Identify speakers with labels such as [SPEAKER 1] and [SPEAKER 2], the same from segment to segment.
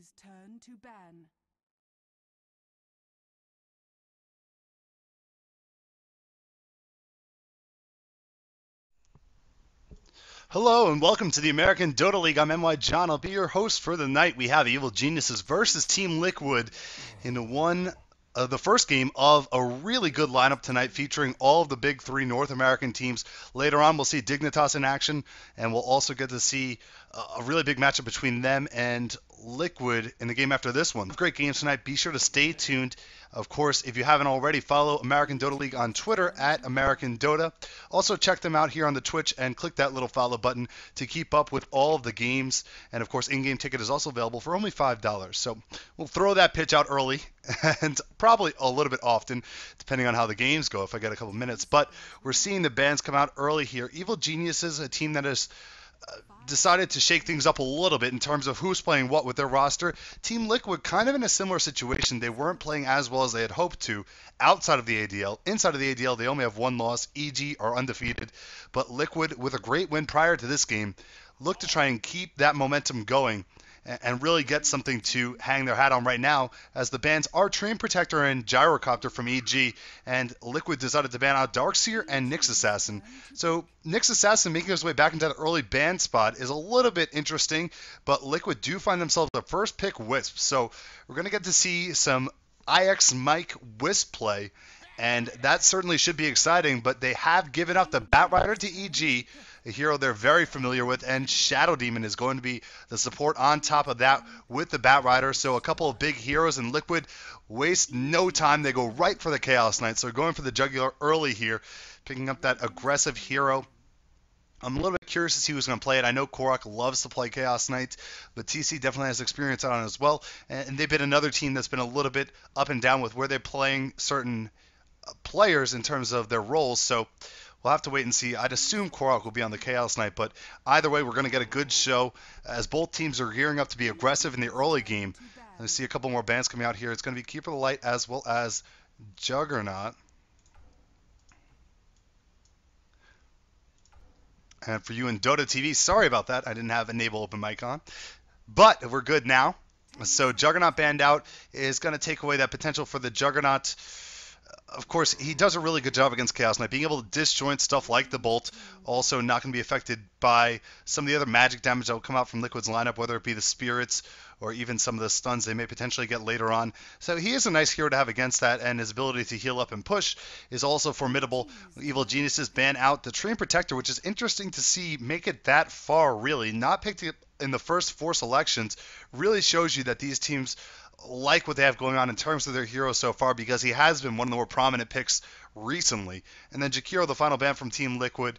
[SPEAKER 1] Please turn to ban.
[SPEAKER 2] Hello and welcome to the American Dota League. I'm NY John. I'll be your host for the night. We have Evil Geniuses versus Team Liquid in the first game of a really good lineup tonight featuring all of the big three North American teams. Later on, we'll see Dignitas in action, and we'll also get to see a really big matchup between them and Liquid in the game after this one. Great games tonight. Be sure to stay tuned. Of course, if you haven't already, follow American Dota League on Twitter at American Dota. Also, check them out here on the Twitch and click that little follow button to keep up with all of the games. And of course, in-game ticket is also available for only $5. So we'll throw that pitch out early and probably a little bit often, depending on how the games go, if I get a couple minutes. But we're seeing the bans come out early here. Evil Geniuses, a team that is decided to shake things up a little bit in terms of who's playing what with their roster. Team Liquid kind of in a similar situation. They weren't playing as well as they had hoped to outside of the ADL. Inside of the ADL, they only have one loss. EG are undefeated. But Liquid, with a great win prior to this game, look to try and keep that momentum going and really get something to hang their hat on right now, as the bans are Train Protector and Gyrocopter from EG, and Liquid decided to ban out Darkseer and Nyx Assassin. So Nyx Assassin making his way back into that early ban spot is a little bit interesting, but Liquid do find themselves the first pick Wisp, so we're going to get to see some IX Mike Wisp play, and that certainly should be exciting, but they have given up the Batrider to EG, a hero they're very familiar with, and Shadow Demon is going to be the support on top of that with the Batrider. So a couple of big heroes, in Liquid waste no time. They go right for the Chaos Knight. So going for the Jugular early here, picking up that aggressive hero. I'm a little bit curious to see who's going to play it. I know Korok loves to play Chaos Knight, but TC definitely has experience on it as well. And they've been another team that's been a little bit up and down with where they're playing certain players in terms of their roles. So we'll have to wait and see. I'd assume Korok will be on the Chaos Knight, but either way, we're going to get a good show as both teams are gearing up to be aggressive in the early game. I see a couple more bands coming out here. It's going to be Keeper of the Light as well as Juggernaut. And for you in Dota TV, sorry about that. I didn't have Enable Open Mic on. But we're good now. So Juggernaut banned out is going to take away that potential for the Juggernaut. Of course, he does a really good job against Chaos Knight, being able to disjoint stuff like the Bolt, also not going to be affected by some of the other magic damage that will come out from Liquid's lineup, whether it be the Spirits or even some of the stuns they may potentially get later on. So he is a nice hero to have against that, and his ability to heal up and push is also formidable. Evil Geniuses ban out the Train Protector, which is interesting to see make it that far, really. Not picked in the first 4 selections really shows you that these teams like what they have going on in terms of their hero so far, because he has been one of the more prominent picks recently. And then Jakiro, the final ban from Team Liquid.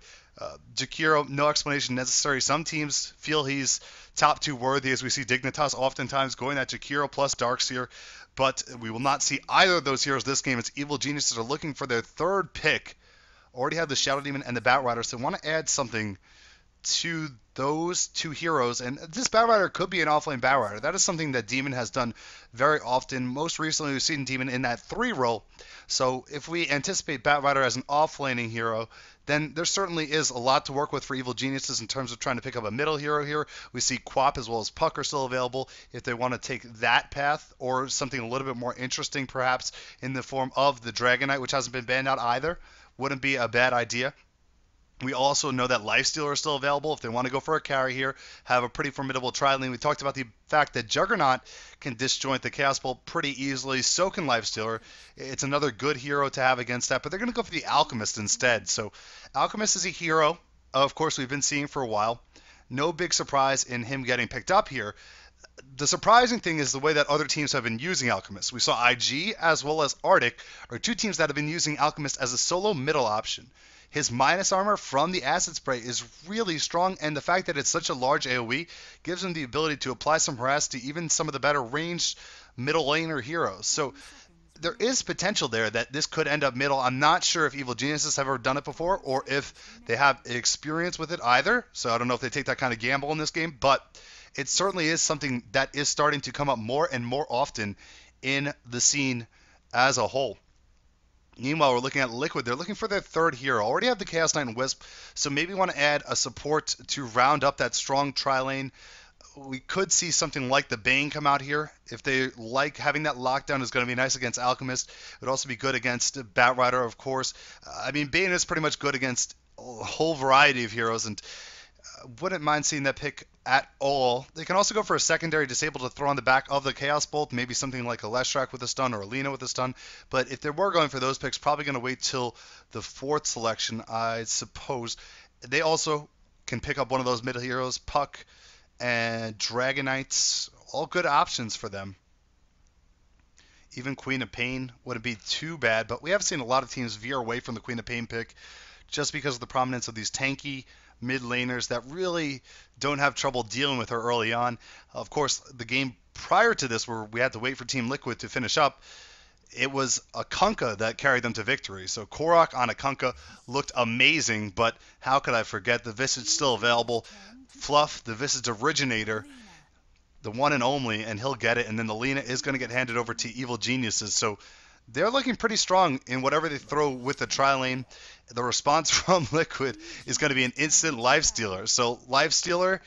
[SPEAKER 2] Jakiro, no explanation necessary. Some teams feel he's top 2 worthy, as we see Dignitas oftentimes going that Jakiro plus Darkseer, but we will not see either of those heroes this game. It's Evil Geniuses are looking for their 3rd pick. Already have the Shadow Demon and the Batrider, so want to add something to those 2 heroes, and this Batrider could be an offlane Batrider. That is something that Demon has done very often. Most recently, we've seen Demon in that 3 role. So if we anticipate Batrider as an offlaning hero, then there certainly is a lot to work with for Evil Geniuses in terms of trying to pick up a middle hero here. We see Quap as well as Puck are still available if they want to take that path, or something a little bit more interesting perhaps in the form of the Dragon Knight, which hasn't been banned out either. Wouldn't be a bad idea. We also know that Lifestealer is still available if they want to go for a carry here, have a pretty formidable tri-lane. We talked about the fact that Juggernaut can disjoint the Chaos Bolt pretty easily, so can Lifestealer. It's another good hero to have against that, but they're going to go for the Alchemist instead. So Alchemist is a hero, of course, we've been seeing for a while. No big surprise in him getting picked up here. The surprising thing is the way that other teams have been using Alchemist. We saw IG as well as Arctic are 2 teams that have been using Alchemist as a solo middle option. His minus armor from the acid spray is really strong, and the fact that it's such a large AoE gives him the ability to apply some harass to even some of the better ranged middle laner heroes. So there is potential there that this could end up middle. I'm not sure if Evil Geniuses have ever done it before, or if they have experience with it either. So I don't know if they take that kind of gamble in this game, but it certainly is something that is starting to come up more and more often in the scene as a whole. Meanwhile, we're looking at Liquid. They're looking for their 3rd hero. Already have the Chaos Knight and Wisp, so maybe want to add a support to round up that strong tri-lane. we could see something like the Bane come out here. If they like having that lockdown is going to be nice against Alchemist. It would also be good against Batrider, of course. I mean, Bane is pretty much good against a whole variety of heroes, and wouldn't mind seeing that pick at all. They can also go for a secondary disable to throw on the back of the Chaos Bolt, maybe something like a Leshrac with a stun or a Lina with a stun. But if they were going for those picks, probably going to wait till the fourth selection, I suppose. They also can pick up one of those middle heroes, Puck and Dragonites, all good options for them. Even Queen of Pain wouldn't be too bad, but we have seen a lot of teams veer away from the Queen of Pain pick just because of the prominence of these tanky mid laners that really don't have trouble dealing with her early on. Of course, the game prior to this, where we had to wait for Team Liquid to finish up, it was a Kunkka that carried them to victory. So Korok on a Kunkka looked amazing, but how could I forget the Visage still available? Fluff, the Visage originator, the one and only, and he'll get it. And then the Lina is going to get handed over to Evil Geniuses. So they're looking pretty strong in whatever they throw with the tri-lane. The response from Liquid is going to be an instant Lifestealer. So Lifestealer,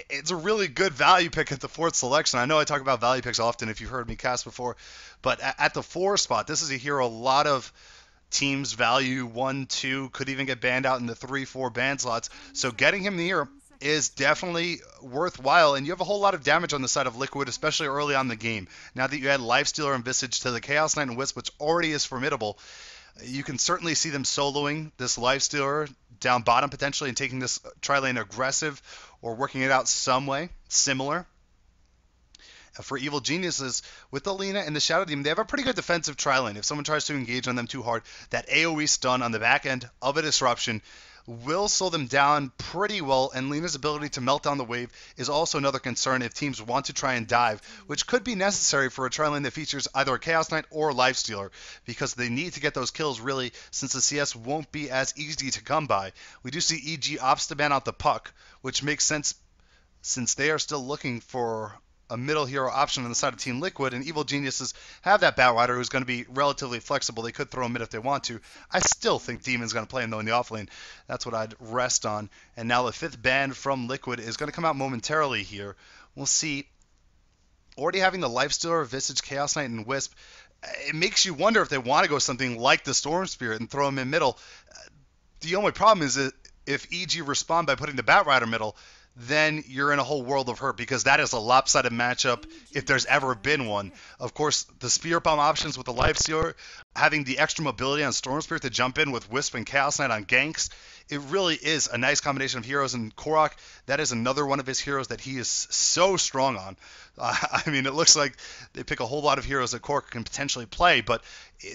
[SPEAKER 2] it's a really good value pick at the fourth selection. I know I talk about value picks often if you've heard me cast before, but at the 4 spot, this is a hero a lot of teams value 1, 2, could even get banned out in the 3, 4 ban slots. So getting him here is definitely worthwhile, and you have a whole lot of damage on the side of Liquid, especially early on in the game. Now that you add Lifestealer and Visage to the Chaos Knight and Wisp, which already is formidable, you can certainly see them soloing this Lifestealer down bottom potentially and taking this tri-lane aggressive or working it out some way similar. For Evil Geniuses, with the Lina and the Shadow Demon, they have a pretty good defensive tri-lane. If someone tries to engage on them too hard, that AoE stun on the back end of a disruption will slow them down pretty well, and Lina's ability to melt down the wave is also another concern if teams want to try and dive, which could be necessary for a tri-lane that features either a Chaos Knight or a Lifestealer, because they need to get those kills really, since the CS won't be as easy to come by. We do see EG opts to ban out the Puck, which makes sense since they are still looking for a middle hero option on the side of Team Liquid, and Evil Geniuses have that Batrider who's going to be relatively flexible. They could throw him mid if they want to. I still think Demon's going to play him though in the offlane. That's what I'd rest on. And now the 5th ban from Liquid is going to come out momentarily here. We'll see. Already having the Lifestealer, Visage, Chaos Knight, and Wisp, it makes you wonder if they want to go something like the Storm Spirit and throw him in middle. The only problem is that if EG respond by putting the Batrider middle, then you're in a whole world of hurt, because that is a lopsided matchup if there's ever been one. Of course, the Spirit Bomb options with the Lifestealer, having the extra mobility on Storm Spirit to jump in with Wisp and Chaos Knight on ganks, it really is a nice combination of heroes. And Korok, that is another one of his heroes that he is so strong on. I mean, it looks like they pick a whole lot of heroes that Korok can potentially play, but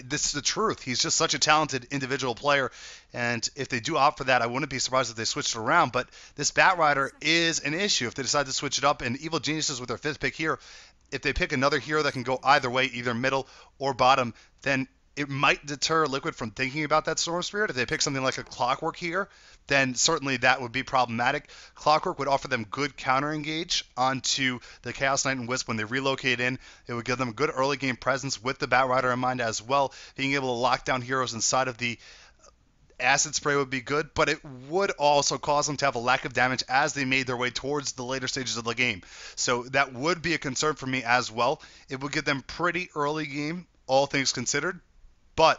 [SPEAKER 2] this is the truth. He's just such a talented individual player, and if they do opt for that, I wouldn't be surprised if they switched it around. But this Batrider is an issue if they decide to switch it up, and Evil Geniuses with their 5th pick here, if they pick another hero that can go either way, either middle or bottom, then it might deter Liquid from thinking about that Storm Spirit. If they pick something like a Clockwork here, then certainly that would be problematic. Clockwork would offer them good counter engage onto the Chaos Knight and Wisp when they relocate in. It would give them good early game presence with the Batrider in mind as well. Being able to lock down heroes inside of the Acid Spray would be good, but it would also cause them to have a lack of damage as they made their way towards the later stages of the game. So that would be a concern for me as well. It would give them pretty early game, all things considered, but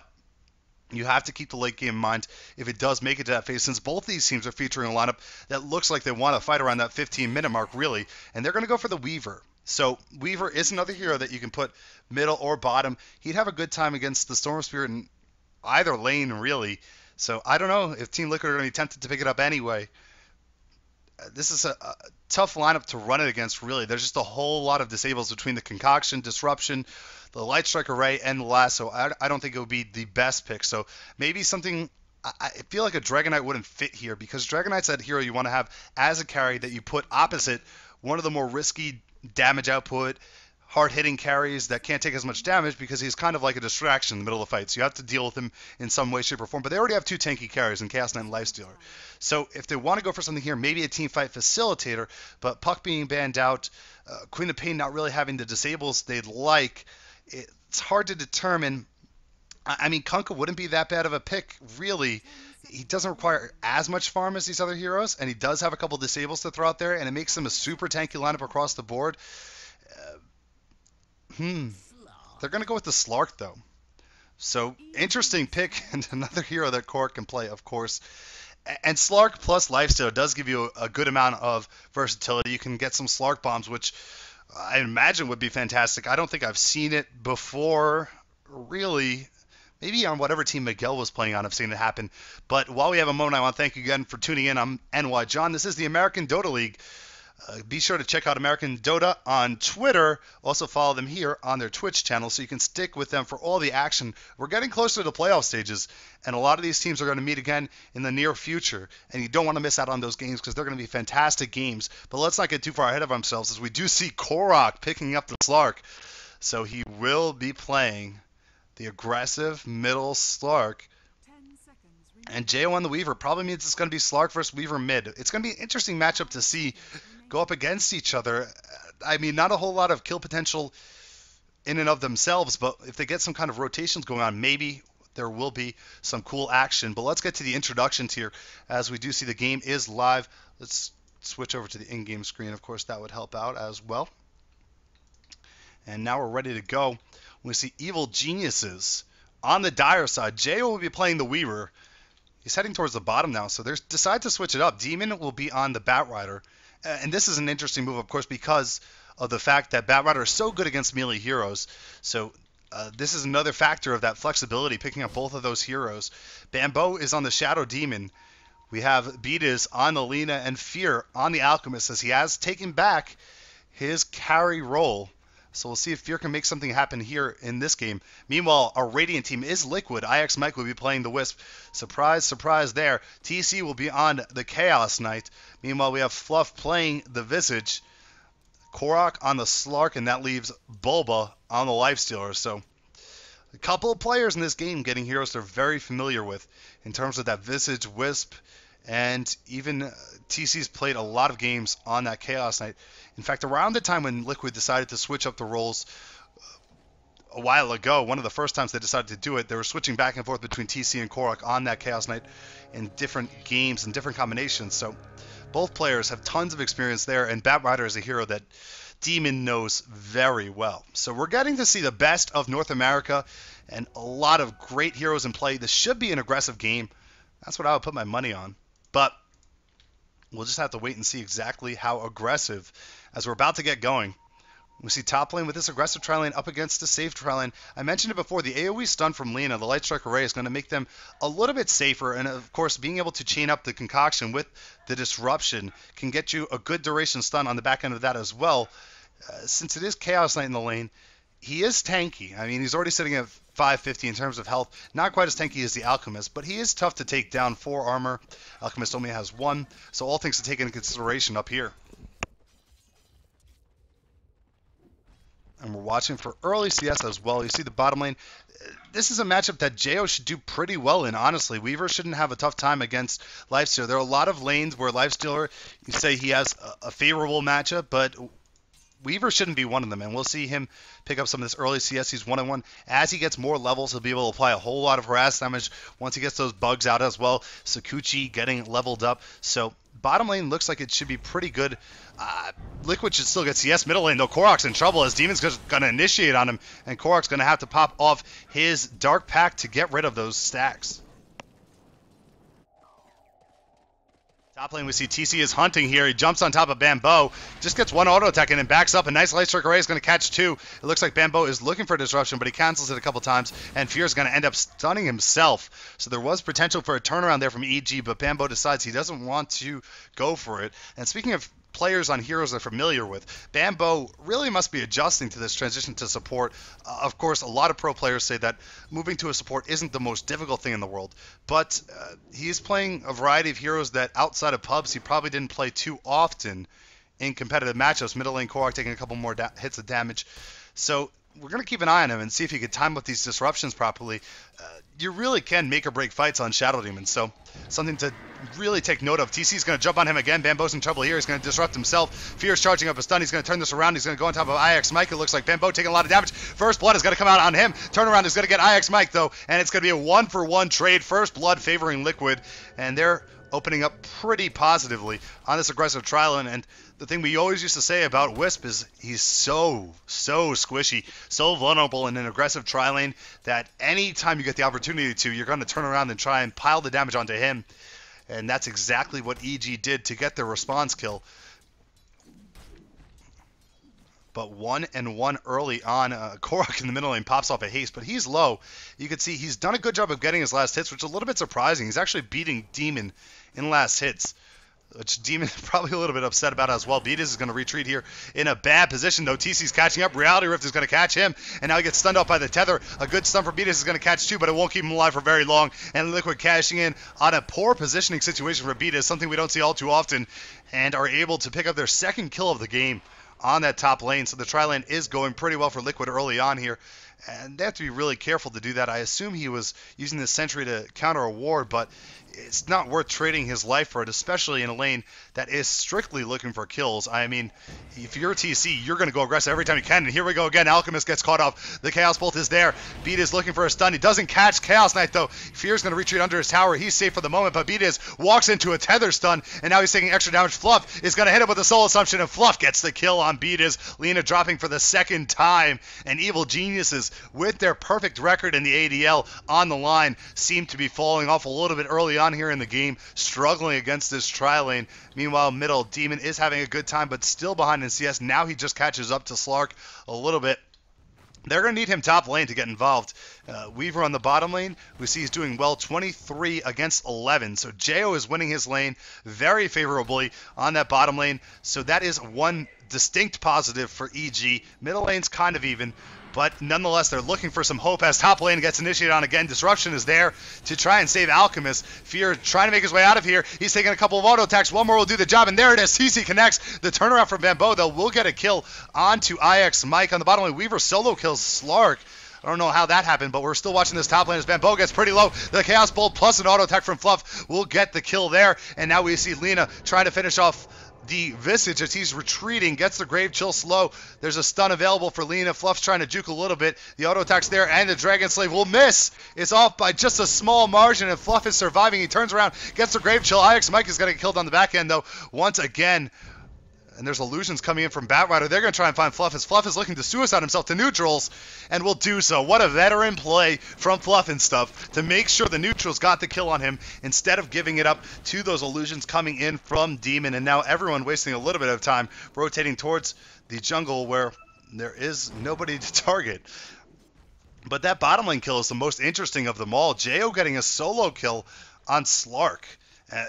[SPEAKER 2] you have to keep the late game in mind if it does make it to that phase, since both these teams are featuring a lineup that looks like they want to fight around that 15-minute mark, really, and they're going to go for the Weaver. So Weaver is another hero that you can put middle or bottom. He'd have a good time against the Storm Spirit in either lane, really. So I don't know if Team Liquid are going to be tempted to pick it up anyway. This is a tough lineup to run it against, really. There's just a whole lot of disables between the Concoction, Disruption, the Light Strike Array, and the Lasso. I don't think it would be the best pick. So maybe something... I feel like a Dragonite wouldn't fit here, because Dragonite's that hero you want to have as a carry that you put opposite one of the more risky damage output, hard-hitting carries that can't take as much damage, because he's kind of like a distraction in the middle of the fight. So you have to deal with him in some way, shape, or form. But they already have 2 tanky carries in Chaos Knight and Lifestealer. So if they want to go for something here, maybe a team fight facilitator, but Puck being banned out, Queen of Pain not really having the disables they'd like, it's hard to determine. I mean, Kunkka wouldn't be that bad of a pick, really. He doesn't require as much farm as these other heroes, and he does have a couple disables to throw out there, and it makes him a super tanky lineup across the board. They're going to go with the Slark, though. So, interesting pick, and another hero that Korok can play, of course. And Slark plus Lifesteal does give you a good amount of versatility. You can get some Slark bombs, which I imagine would be fantastic. I don't think I've seen it before, really. Maybe on whatever team Miguel was playing on, I've seen it happen. But while we have a moment, I want to thank you again for tuning in. I'm NY John. This is the American Dota League. Be sure to check out American Dota on Twitter. Also follow them here on their Twitch channel so you can stick with them for all the action. We're getting closer to the playoff stages, and a lot of these teams are going to meet again in the near future, and you don't want to miss out on those games because they're going to be fantastic games. But let's not get too far ahead of ourselves, as we do see Korok picking up the Slark. So he will be playing the aggressive middle Slark. And JO on the Weaver probably means it's going to be Slark versus Weaver mid. It's going to be an interesting matchup to see go up against each other. I mean, not a whole lot of kill potential in and of themselves, but if they get some kind of rotations going on, maybe there will be some cool action. But let's get to the introductions here, as we do see the game is live. Let's switch over to the in-game screen. Of course, that would help out as well. And now we're ready to go. We see Evil Geniuses on the Dire side. JO will be playing the Weaver. He's heading towards the bottom now, so they decide to switch it up. Demon will be on the Batrider. And this is an interesting move, of course, because of the fact that Batrider is so good against melee heroes. So this is another factor of that flexibility, picking up both of those heroes. Bambo is on the Shadow Demon. We have Beatus on the Lina and Fear on the Alchemist, as he has taken back his carry role. So we'll see if Fear can make something happen here in this game. Meanwhile, our Radiant team is Liquid. IX Mike will be playing the Wisp. Surprise, surprise there. TC will be on the Chaos Knight. Meanwhile, we have Fluff playing the Visage. Korok on the Slark, and that leaves Bulba on the Lifestealer. So a couple of players in this game getting heroes they're very familiar with in terms of that Visage, Wisp, and even TC's played a lot of games on that Chaos Knight. In fact, around the time when Liquid decided to switch up the roles a while ago, one of the first times they decided to do it, they were switching back and forth between TC and Korok on that Chaos Knight in different games and different combinations. So both players have tons of experience there, and Batrider is a hero that Demon knows very well. So we're getting to see the best of North America and a lot of great heroes in play. This should be an aggressive game. That's what I would put my money on. But we'll just have to wait and see exactly how aggressive, as we're about to get going. We see top lane with this aggressive tri lane up against the safe tri lane. I mentioned it before, the AoE stun from Lina, the Light Strike Array, is going to make them a little bit safer. And of course, being able to chain up the concoction with the disruption can get you a good duration stun on the back end of that as well. Since it is Chaos Knight in the lane, he is tanky. I mean, he's already sitting at 550 in terms of health. Not quite as tanky as the Alchemist, but he is tough to take down. 4 armor. Alchemist only has 1. So all things to take into consideration up here. And we're watching for early CS as well. You see the bottom lane. This is a matchup that JO should do pretty well in, honestly. Weaver shouldn't have a tough time against Lifestealer. There are a lot of lanes where Lifestealer, you say he has a favorable matchup, but Weaver shouldn't be one of them, and we'll see him pick up some of this early CS. He's 1-on-1. As he gets more levels, he'll be able to apply a whole lot of harass damage once he gets those bugs out as well. Sakuchi getting leveled up. So bottom lane looks like it should be pretty good. Liquid should still get CS. Middle lane, though, Korok's in trouble as Demon's going to initiate on him, and Korok's going to have to pop off his Dark Pack to get rid of those stacks. Top lane, we see TC is hunting here. He jumps on top of Bambo, just gets one auto attack and then backs up. A nice Light Strike Array is going to catch 2. It looks like Bambo is looking for disruption, but he cancels it a couple times, and Fear is going to end up stunning himself. So there was potential for a turnaround there from EG, but Bambo decides he doesn't want to go for it. And speaking of players on heroes they're familiar with, Bambo really must be adjusting to this transition to support. Of course, a lot of pro players say that moving to a support isn't the most difficult thing in the world, but he's playing a variety of heroes that outside of pubs he probably didn't play too often in competitive matchups. Middle lane Korok taking a couple more hits of damage. So we're going to keep an eye on him and see if he can time up these disruptions properly. You really can make or break fights on Shadow Demon, so something to really take note of. TC's going to jump on him again. Bambo's in trouble here. He's going to disrupt himself. Fear's charging up a stun. He's going to turn this around. He's going to go on top of IX Mike. It looks like Bambo taking a lot of damage. First Blood is going to come out on him. Turnaround is going to get IX Mike, though, and it's going to be a 1-for-1 trade. First Blood favoring Liquid, and they're opening up pretty positively on this aggressive trial. And the thing we always used to say about Wisp is he's so squishy, so vulnerable in an aggressive tri lane that anytime you get the opportunity to, you're going to turn around and try and pile the damage onto him. And that's exactly what EG did to get their response kill. But 1-1 early on. Korok in the middle lane pops off a haste, but he's low. You can see he's done a good job of getting his last hits, which is a little bit surprising. He's actually beating Demon in last hits, which Demon is probably a little bit upset about as well. Beatus is going to retreat here in a bad position, though. TC's catching up. Reality Rift is going to catch him, and now he gets stunned off by the tether. A good stun for Beatus is going to catch too, but it won't keep him alive for very long. And Liquid cashing in on a poor positioning situation for Beatus, something we don't see all too often, and are able to pick up their second kill of the game on that top lane. So the tri lane is going pretty well for Liquid early on here, and they have to be really careful to do that. I assume he was using the sentry to counter a ward, but it's not worth trading his life for it, especially in a lane that is strictly looking for kills. I mean, if you're TC, you're going to go aggressive every time you can. And here we go again. Alchemist gets caught off. The Chaos Bolt is there. Beat is looking for a stun. He doesn't catch Chaos Knight, though. Fear's going to retreat under his tower. He's safe for the moment, but Beat walks into a tether stun, and now he's taking extra damage. Fluff is going to hit him with a soul assumption, and Fluff gets the kill on Beat. Lina dropping for the second time, and Evil Geniuses, with their perfect record in the ADL on the line, seem to be falling off a little bit early on here in the game, struggling against this tri lane. Meanwhile, middle, Demon is having a good time, but still behind in CS. Now he just catches up to Slark a little bit. They're going to need him top lane to get involved. Weaver on the bottom lane, we see he's doing well, 23 against 11. So Jo is winning his lane very favorably on that bottom lane. So that is one distinct positive for EG. Middle lane's kind of even, but nonetheless, they're looking for some hope as top lane gets initiated on again. Disruption is there to try and save Alchemist. Fear trying to make his way out of here. He's taking a couple of auto attacks. One more will do the job, and there it is. CC connects. The turnaround from Bambo, though, will get a kill onto IX Mike on the bottom lane. Weaver solo kills Slark. I don't know how that happened, but we're still watching this top lane as Bambo gets pretty low. The Chaos Bolt plus an auto attack from Fluff will get the kill there. And now we see Lina trying to finish off the Visage as he's retreating, gets the Grave Chill slow. There's a stun available for Lina. Fluff's trying to juke a little bit. The auto attack's there, and the Dragon Slave will miss. It's off by just a small margin, and Fluff is surviving. He turns around, gets the Grave Chill. IX Mike is going to get killed on the back end, though, once again. And there's illusions coming in from Batrider. They're going to try and find Fluff, as Fluff is looking to suicide himself to neutrals, and will do so. What a veteran play from Fluff and stuff to make sure the neutrals got the kill on him instead of giving it up to those illusions coming in from Demon. And now everyone wasting a little bit of time rotating towards the jungle where there is nobody to target. But that bottom lane kill is the most interesting of them all. Jo getting a solo kill on Slark.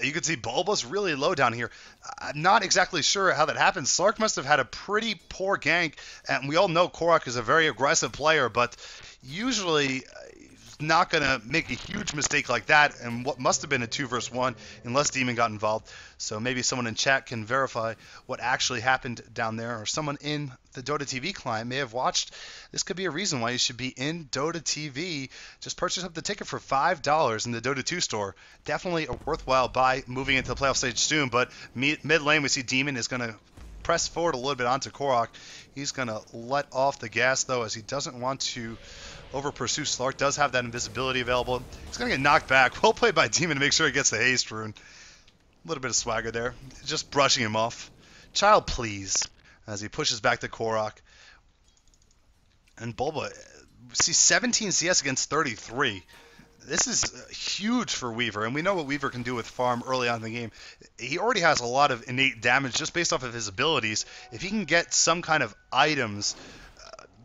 [SPEAKER 2] You can see Bulba's really low down here. I'm not exactly sure how that happens. Slark must have had a pretty poor gank, and we all know Korok is a very aggressive player, but usually not going to make a huge mistake like that, and what must have been a 2 versus 1 unless Demon got involved. So maybe someone in chat can verify what actually happened down there, or someone in the Dota TV client may have watched. This could be a reason why you should be in Dota TV. Just purchase up the ticket for $5 in the Dota 2 store. Definitely a worthwhile buy moving into the playoff stage soon, but mid lane we see Demon is going to press forward a little bit onto Korok. He's going to let off the gas, though, as he doesn't want to over pursue. Slark does have that invisibility available. He's going to get knocked back. Well played by Demon to make sure he gets the haste rune. A little bit of swagger there. Just brushing him off. Child, please. As he pushes back to Korok. And Bulba, see 17 CS against 33. This is huge for Weaver, and we know what Weaver can do with farm early on in the game. He already has a lot of innate damage just based off of his abilities. If he can get some kind of items,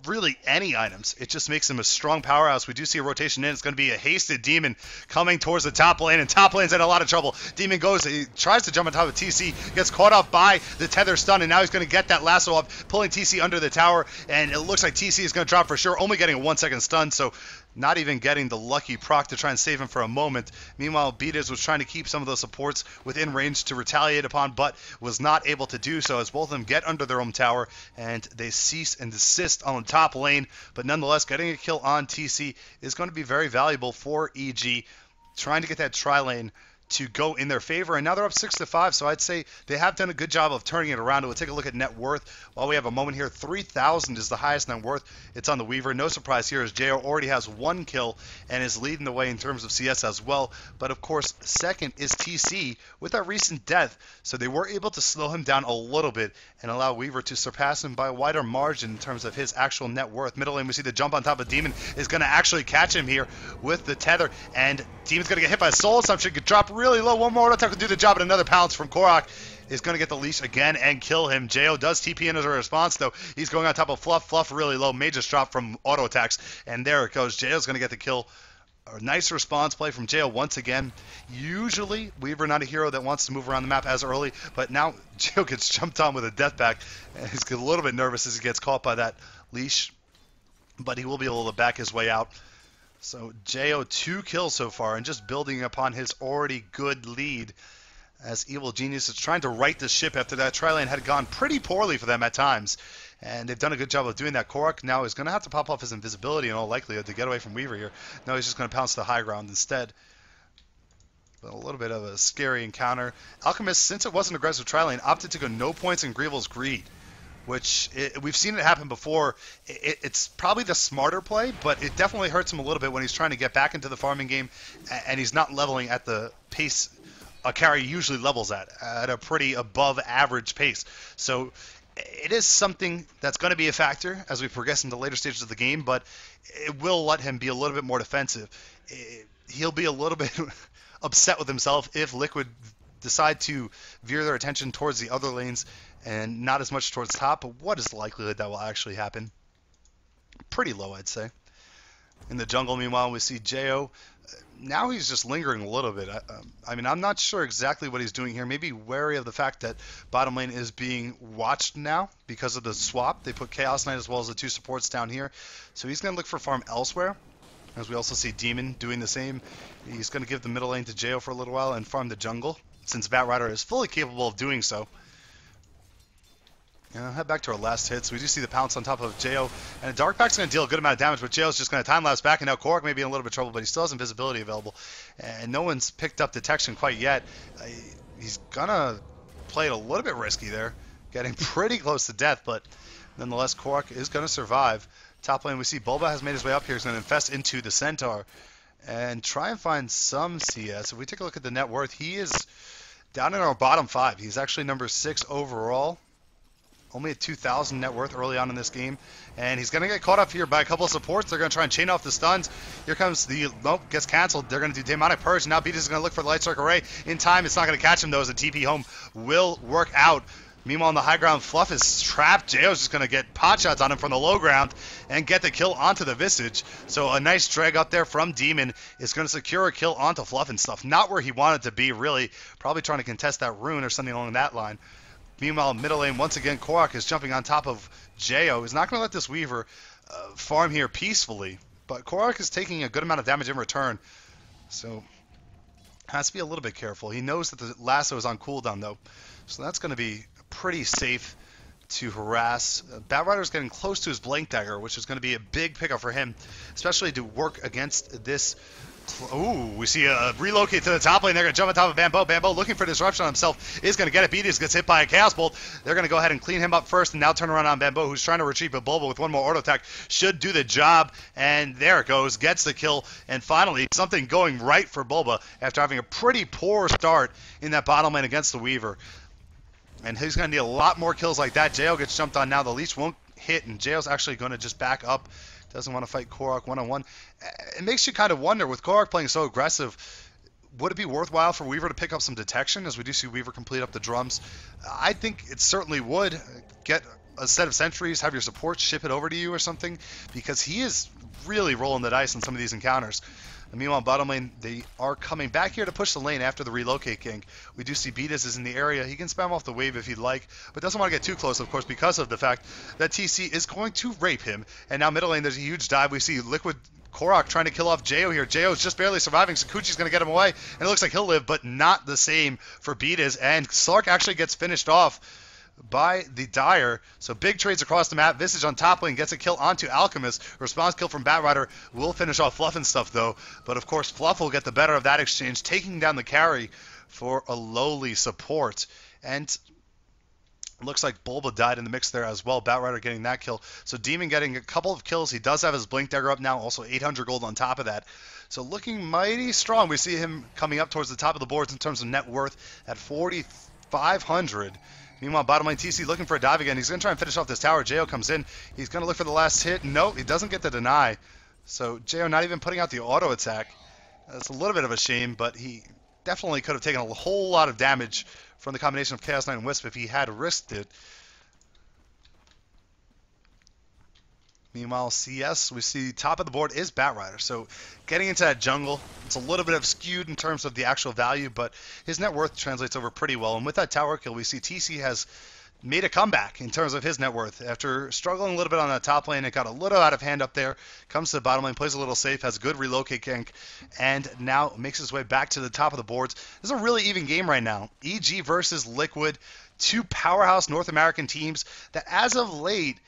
[SPEAKER 2] really any items, it just makes him a strong powerhouse. We do see a rotation in. It's going to be a hasted Demon coming towards the top lane, and top lane's in a lot of trouble. Demon goes, he tries to jump on top of TC, gets caught off by the tether stun, and now he's going to get that lasso up, pulling TC under the tower, and it looks like TC is going to drop for sure, only getting a 1 second stun, so not even getting the lucky proc to try and save him for a moment. Meanwhile, Beaters was trying to keep some of those supports within range to retaliate upon, but was not able to do so as both of them get under their own tower and they cease and desist on the top lane. But nonetheless, getting a kill on TC is going to be very valuable for EG, trying to get that tri-lane to go in their favor, and now they're up 6-5, so I'd say they have done a good job of turning it around. We'll take a look at net worth while we have a moment here. 3,000 is the highest net worth. It's on the Weaver. No surprise here as JO already has 1 kill and is leading the way in terms of CS as well. But of course, second is TC with that recent death, so they were able to slow him down a little bit and allow Weaver to surpass him by a wider margin in terms of his actual net worth. Middle lane, we see the jump on top of Demon is going to actually catch him here with the tether, and Demon's going to get hit by a soul assumption, could drop really low. One more auto attack will do the job, and another pounce from Korok is going to get the leash again and kill him. Jo does TP in as a response, though. He's going on top of Fluff. Fluff really low. May just drop from auto attacks, and there it goes. Jo's going to get the kill. A nice response play from Jo once again. Usually, Weaver not a hero that wants to move around the map as early, but now Jo gets jumped on with a death pack, and he's a little bit nervous as he gets caught by that leash, but he will be able to back his way out. So Jo 2 kills so far, and just building upon his already good lead as Evil Genius is trying to right the ship after that tri-lane had gone pretty poorly for them at times. And they've done a good job of doing that. Korok now is going to have to pop off his invisibility in all likelihood to get away from Weaver here. No, he's just going to pounce the high ground instead. But a little bit of a scary encounter. Alchemist, since it was an aggressive tri-lane, opted to go no points in Grievel's Greed, which we've seen it happen before. It's probably the smarter play, but it definitely hurts him a little bit when he's trying to get back into the farming game and he's not leveling at the pace a carry usually levels at a pretty above average pace. So it is something that's going to be a factor as we progress into later stages of the game, but it will let him be a little bit more defensive. He'll be a little bit upset with himself if Liquid decide to veer their attention towards the other lanes and not as much towards top, but what is the likelihood that will actually happen? Pretty low, I'd say. In the jungle, meanwhile, we see Jo. Now he's just lingering a little bit. I mean, I'm not sure exactly what he's doing here. Maybe wary of the fact that bottom lane is being watched now because of the swap. They put Chaos Knight as well as the 2 supports down here. So he's going to look for farm elsewhere. As we also see Demon doing the same. He's going to give the middle lane to Jo for a little while and farm the jungle, since Batrider is fully capable of doing so. And I'll head back to our last hits. We do see the pounce on top of Jo, and Dark Pack's going to deal a good amount of damage, but Jo's just going to time-lapse back, and now Korok may be in a little bit of trouble, but he still has invisibility available, and no one's picked up detection quite yet. He's going to play it a little bit risky there, getting pretty close to death, but nonetheless, Korok is going to survive. Top lane, we see Bulba has made his way up here. He's going to infest into the Centaur and try and find some CS. If we take a look at the net worth, he is down in our bottom 5. He's actually number 6 overall. Only at 2,000 net worth early on in this game. And he's going to get caught up here by a couple of supports. They're going to try and chain off the stuns. Here comes the... Nope, gets canceled. They're going to do Demonic Purge. Now Beatus is going to look for the Light Strike Array. In time, it's not going to catch him, though, as the TP home will work out. Meanwhile, on the high ground, Fluff is trapped. Jo's just going to get pot shots on him from the low ground and get the kill onto the Visage. So a nice drag up there from Demon is going to secure a kill onto Fluff and stuff. Not where he wanted to be, really. Probably trying to contest that rune or something along that line. Meanwhile, middle lane, once again, Korok is jumping on top of Jo. He's not going to let this Weaver farm here peacefully. But Korok is taking a good amount of damage in return. So, has to be a little bit careful. He knows that the lasso is on cooldown, though. So that's going to be pretty safe to harass. Batrider's getting close to his Blank Dagger, which is going to be a big pickup for him, especially to work against this. Ooh, we see a relocate to the top lane. They're going to jump on top of Bambo. Bambo looking for disruption on himself is going to get it. Beatus gets hit by a Chaos Bolt. They're going to go ahead and clean him up first and now turn around on Bambo, who's trying to retreat, but Bulba with one more auto attack should do the job. And there it goes. Gets the kill. And finally, something going right for Bulba after having a pretty poor start in that bottom lane against the Weaver. And he's going to need a lot more kills like that. Jo gets jumped on now. The leash won't hit, and Jo's actually going to just back up. Doesn't want to fight Korok one-on-one. It makes you kind of wonder, with Korok playing so aggressive, would it be worthwhile for Weaver to pick up some detection, as we do see Weaver complete up the drums? I think it certainly would. Get a set of sentries, have your support ship it over to you or something, because he is really rolling the dice in some of these encounters. And meanwhile, bottom lane, they are coming back here to push the lane after the relocate gank. We do see Beatus is in the area. He can spam off the wave if he'd like, but doesn't want to get too close, of course, because of the fact that TC is going to rape him. And now middle lane, there's a huge dive. We see Liquid Korok trying to kill off Jo here. Jo's just barely surviving. Sakuchi's going to get him away, and it looks like he'll live, but not the same for Beatus. And Slark actually gets finished off by the Dire. So big trades across the map. Visage on top lane gets a kill onto Alchemist. Response kill from Batrider will finish off Fluff and stuff though. But of course Fluff will get the better of that exchange, taking down the carry for a lowly support. And looks like Bulba died in the mix there as well. Batrider getting that kill. So Demon getting a couple of kills. He does have his Blink Dagger up now. Also 800 gold on top of that. So looking mighty strong. We see him coming up towards the top of the boards in terms of net worth at 4,500. Meanwhile, bottom lane TC looking for a dive again. He's going to try and finish off this tower. Jo comes in. He's going to look for the last hit. No, he doesn't get the deny. So Jo not even putting out the auto attack. That's a little bit of a shame, but he definitely could have taken a whole lot of damage from the combination of Chaos Knight and Wisp if he had risked it. Meanwhile, CS, we see top of the board is Batrider. So getting into that jungle, it's a little bit of skewed in terms of the actual value, but his net worth translates over pretty well. And with that tower kill, we see TC has made a comeback in terms of his net worth. After struggling a little bit on that top lane, it got a little out of hand up there, comes to the bottom lane, plays a little safe, has a good relocate gank, and now makes his way back to the top of the boards. This is a really even game right now. EG versus Liquid, two powerhouse North American teams that as of late,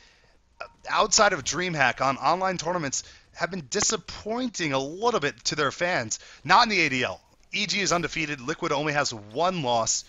[SPEAKER 2] outside of DreamHack on online tournaments, have been disappointing a little bit to their fans. Not in the ADL. EG is undefeated. Liquid only has one loss.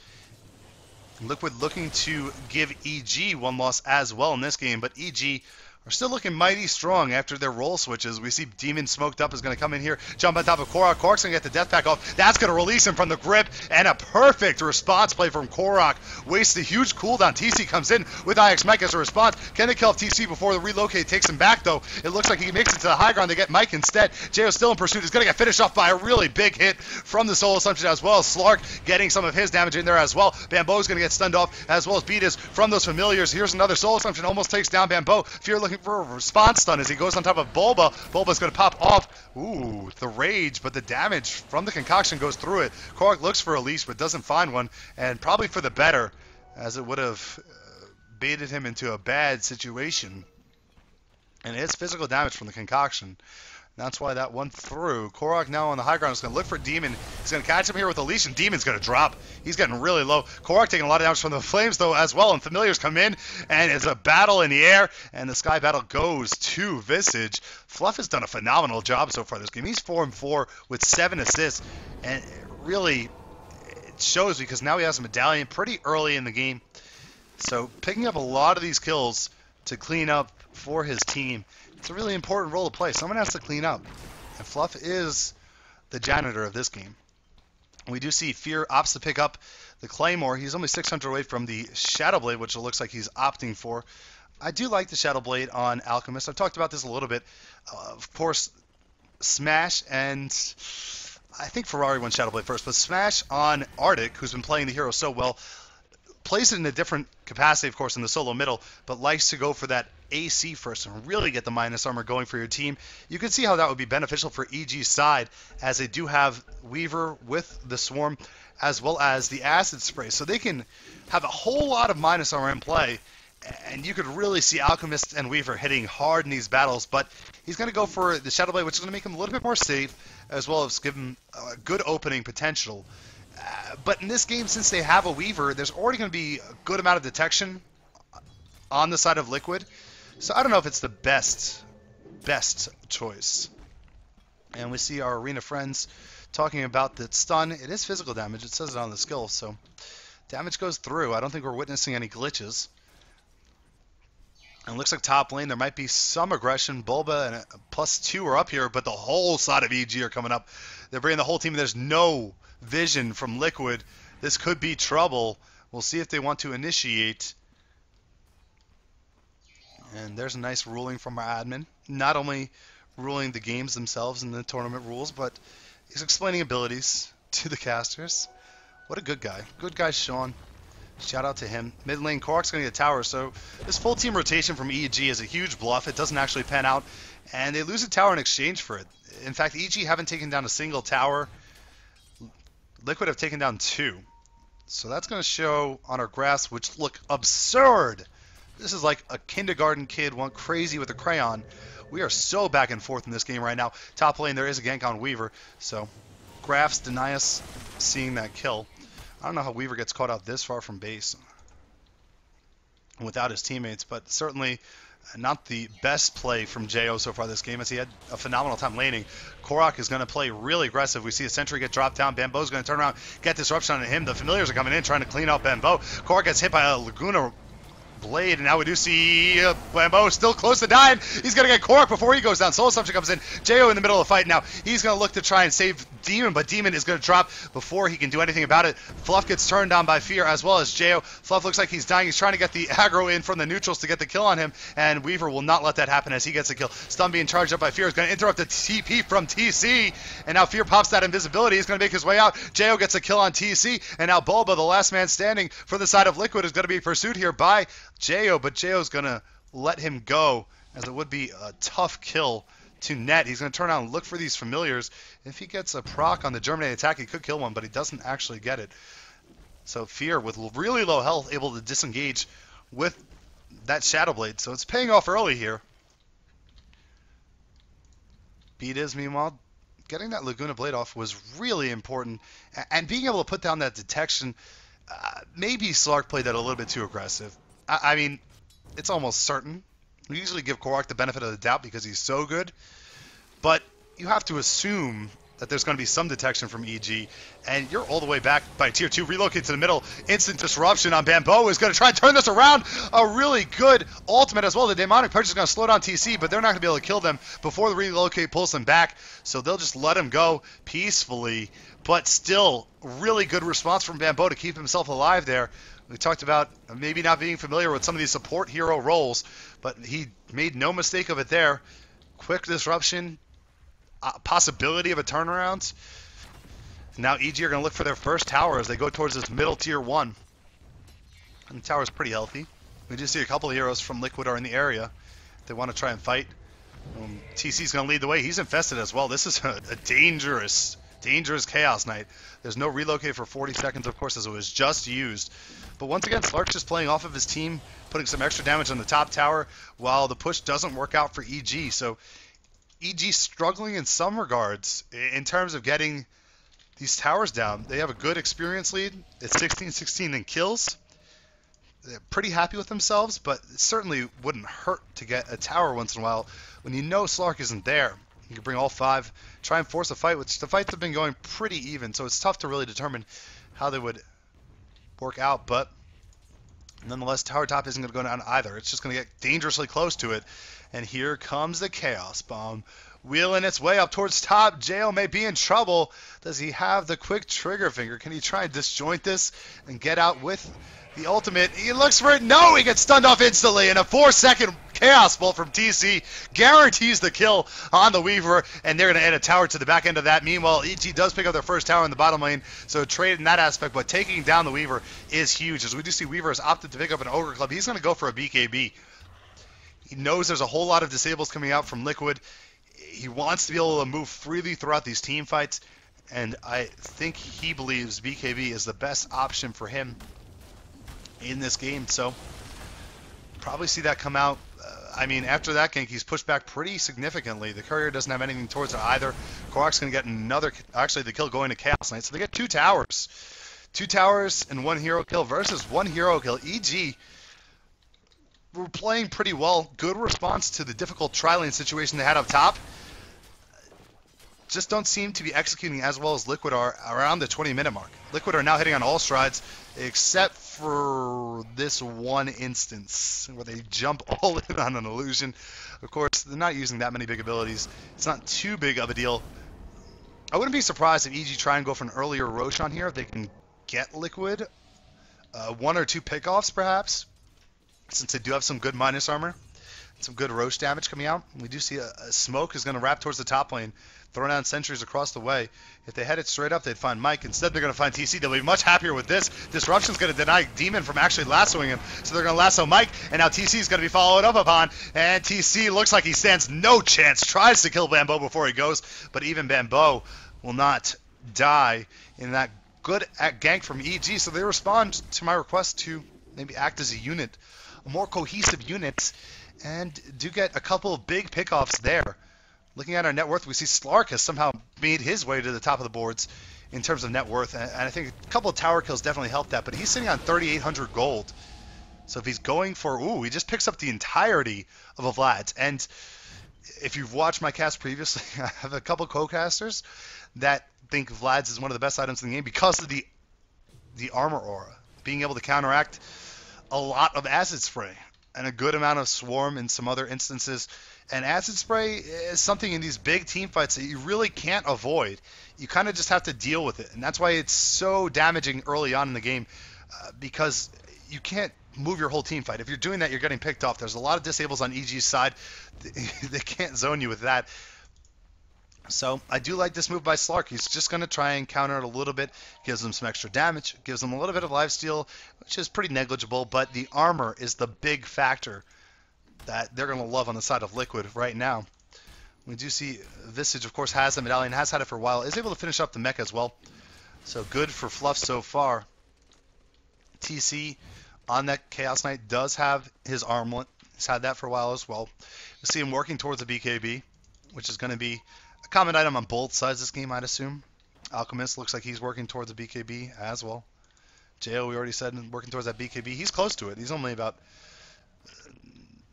[SPEAKER 2] Liquid looking to give EG one loss as well in this game, but EG are still looking mighty strong after their role switches. We see Demon smoked up is going to come in here, jump on top of Korok. Korok's going to get the death pack off. That's going to release him from the grip, and a perfect response play from Korok. Wastes a huge cooldown. TC comes in with IX Mike as a response. Can they kill off TC before the relocate takes him back, though? It looks like he makes it to the high ground. They get Mike instead. Jo's still in pursuit. He's going to get finished off by a really big hit from the Soul Assumption as well. Slark getting some of his damage in there as well. Bambo's going to get stunned off, as well as Beatus from those familiars. Here's another Soul Assumption. Almost takes down Bambo. Fear looking for a response stun as he goes on top of Bulba. Bulba's going to pop off. Ooh, the rage, but the damage from the concoction goes through it. Korok looks for a leash, but doesn't find one, and probably for the better, as it would have baited him into a bad situation. And it's physical damage from the concoction. That's why that went through. Korok now on the high ground is going to look for Demon. He's going to catch him here with a leash, and Demon's going to drop. He's getting really low. Korok taking a lot of damage from the flames, though, as well, and Familiars come in, and it's a battle in the air, and the Sky Battle goes to Visage. Fluff has done a phenomenal job so far this game. He's 4-4 with 7 assists, and really, it shows because now he has a medallion pretty early in the game. So picking up a lot of these kills to clean up for his team, it's a really important role to play. Someone has to clean up, and Fluff is the janitor of this game. We do see Fear opts to pick up the Claymore. He's only 600 away from the Shadow Blade, which it looks like he's opting for. I do like the Shadow Blade on Alchemist. I've talked about this a little bit. Of course, Smash and I think Ferrari won Shadow Blade first, but Smash on Arctic, who's been playing the hero so well, plays it in a different capacity, of course, in the solo middle, but likes to go for that AC first and really get the minus armor going for your team. You can see how that would be beneficial for EG's side, as they do have Weaver with the Swarm as well as the Acid Spray, so they can have a whole lot of minus armor in play, and you could really see Alchemist and Weaver hitting hard in these battles. But he's going to go for the Shadow Blade, which is going to make him a little bit more safe, as well as give him a good opening potential. But in this game, since they have a Weaver, there's already going to be a good amount of detection on the side of Liquid. So I don't know if it's the best choice. And we see our arena friends talking about the stun. It is physical damage. It says it on the skill. So damage goes through. I don't think we're witnessing any glitches. And it looks like top lane, there might be some aggression. Bulba and a +2 are up here, but the whole side of EG are coming up. They're bringing the whole team. There's no vision from Liquid. This could be trouble. We'll see if they want to initiate. And there's a nice ruling from our admin. Not only ruling the games themselves and the tournament rules, but he's explaining abilities to the casters. What a good guy. Good guy, Sean. Shout out to him. Mid lane, Korok's going to get a tower, so this full team rotation from EG is a huge bluff. It doesn't actually pan out, and they lose a tower in exchange for it. In fact, EG haven't taken down a single tower. Liquid have taken down 2. So that's going to show on our graphs, which look absurd. This is like a kindergarten kid went crazy with a crayon. We are so back and forth in this game right now. Top lane, there is a gank on Weaver, so graphs deny us seeing that kill. I don't know how Weaver gets caught out this far from base without his teammates, but certainly not the best play from Jo so far this game, as he had a phenomenal time laning. Korok is going to play really aggressive. We see a sentry get dropped down. Bambo's going to turn around, get disruption on him. The familiars are coming in, trying to clean out Bambo. Korok gets hit by a Laguna blade, and now we do see Bambo still close to dying. He's going to get Korok before he goes down. Soul Assumption comes in. Jo in the middle of the fight now. He's going to look to try and save Demon, but Demon is going to drop before he can do anything about it. Fluff gets turned down by Fear as well as Jo. Fluff looks like he's dying. He's trying to get the aggro in from the neutrals to get the kill on him, and Weaver will not let that happen as he gets a kill. Stun being charged up by Fear is going to interrupt the TP from TC, and now Fear pops that invisibility. He's going to make his way out. Jo gets a kill on TC, and now Bulba, the last man standing for the side of Liquid, is going to be pursued here by Jo, but Jo's going to let him go, as it would be a tough kill to net. He's going to turn around and look for these familiars. If he gets a proc on the Germinate attack, he could kill one, but he doesn't actually get it. So Fear, with really low health, able to disengage with that Shadow Blade. So it's paying off early here. Beat is, meanwhile, getting that Laguna Blade off was really important. And being able to put down that detection, maybe Slark played that a little bit too aggressive. I mean, it's almost certain. We usually give Korok the benefit of the doubt because he's so good, but you have to assume that there's going to be some detection from EG, and you're all the way back by tier 2, relocate to the middle, instant disruption on Bambo is going to try and turn this around. A really good ultimate as well. The Demonic Purge is going to slow down TC, but they're not going to be able to kill them before the relocate pulls them back, so they'll just let him go peacefully, but still really good response from Bambo to keep himself alive there. We talked about maybe not being familiar with some of these support hero roles, but he made no mistake of it there. Quick disruption, possibility of a turnaround. Now EG are going to look for their first tower as they go towards this middle tier 1. And the tower is pretty healthy. We just see a couple of heroes from Liquid are in the area. They want to try and fight. TC's going to lead the way. He's infested as well. This is a dangerous Chaos Knight. There's no relocate for 40 seconds, of course, as it was just used. But once again, Slark's just playing off of his team, putting some extra damage on the top tower, while the push doesn't work out for EG. So EG struggling in some regards in terms of getting these towers down. They have a good experience lead. It's 16-16 in kills. They're pretty happy with themselves, but it certainly wouldn't hurt to get a tower once in a while when you know Slark isn't there. You can bring all 5, try and force a fight, which the fights have been going pretty even, so it's tough to really determine how they would work out, but nonetheless, tower top isn't going to go down either. It's just going to get dangerously close to it, and here comes the Chaos Bomb. Wheeling its way up towards top. Jo may be in trouble. Does he have the quick trigger finger? Can he try and disjoint this and get out with the ultimate? He looks for it. No, he gets stunned off instantly, and a 4-second Chaos Bolt from TC guarantees the kill on the Weaver, and they're going to add a tower to the back end of that. Meanwhile, EG does pick up their first tower in the bottom lane, so trade in that aspect, but taking down the Weaver is huge, as we do see Weaver has opted to pick up an Ogre Club. He's going to go for a BKB. He knows there's a whole lot of disables coming out from Liquid. He wants to be able to move freely throughout these team fights, and I think he believes BKB is the best option for him in this game, so probably see that come out. I mean, after that gank, he's pushed back pretty significantly. The Courier doesn't have anything towards it either. Korok's going to get another, actually the kill going to Chaos Knight, so they get 2 towers. 2 towers and 1 hero kill versus 1 hero kill. EG were playing pretty well. Good response to the difficult tri-lane situation they had up top. Just don't seem to be executing as well as Liquid are around the 20-minute mark. Liquid are now hitting on all strides, except for this one instance where they jump all in on an illusion. Of course, they're not using that many big abilities. It's not too big of a deal. I wouldn't be surprised if EG try and go for an earlier Roshan here if they can get Liquid. 1 or 2 pickoffs, perhaps, since they do have some good minus armor. Some good roach damage coming out. We do see a smoke is going to wrap towards the top lane, throwing down sentries across the way. If they head it straight up, they'd find Mike. Instead, they're going to find TC. They'll be much happier with this. Disruption's going to deny Demon from actually lassoing him, so they're going to lasso Mike, and now TC is going to be followed up upon, and TC looks like he stands no chance. Tries to kill Bambo before he goes, but even Bambo will not die in that good gank from EG, so they respond to my request to maybe act as a unit, a more cohesive unit, and do get a couple of big pickoffs there. Looking at our net worth, we see Slark has somehow made his way to the top of the boards in terms of net worth, and I think a couple of tower kills definitely helped that, but he's sitting on 3,800 gold. So if he's going for, he just picks up the entirety of a Vlad's. And if you've watched my cast previously, I have a couple co-casters that think Vlad's is one of the best items in the game because of the armor aura, being able to counteract a lot of acid spray and a good amount of swarm in some other instances. And acid spray is something in these big team fights that you really can't avoid. You kind of just have to deal with it, and that's why it's so damaging early on in the game, because you can't move your whole team fight. If you're doing that, you're getting picked off. There's a lot of disables on EG's side. They can't zone you with that. So I do like this move by Slark. He's just going to try and counter it a little bit. Gives him some extra damage. Gives him a little bit of lifesteal, which is pretty negligible. But the armor is the big factor that they're going to love on the side of Liquid right now. We do see Visage, of course, has the medallion. Has had it for a while. Is able to finish up the mecha as well. So good for Fluff so far. TC on that Chaos Knight does have his armlet. He's had that for a while as well. We see him working towards a BKB, which is going to be a common item on both sides this game, I'd assume. Alchemist looks like he's working towards a BKB as well. Jo, we already said, working towards that BKB. He's close to it. He's only about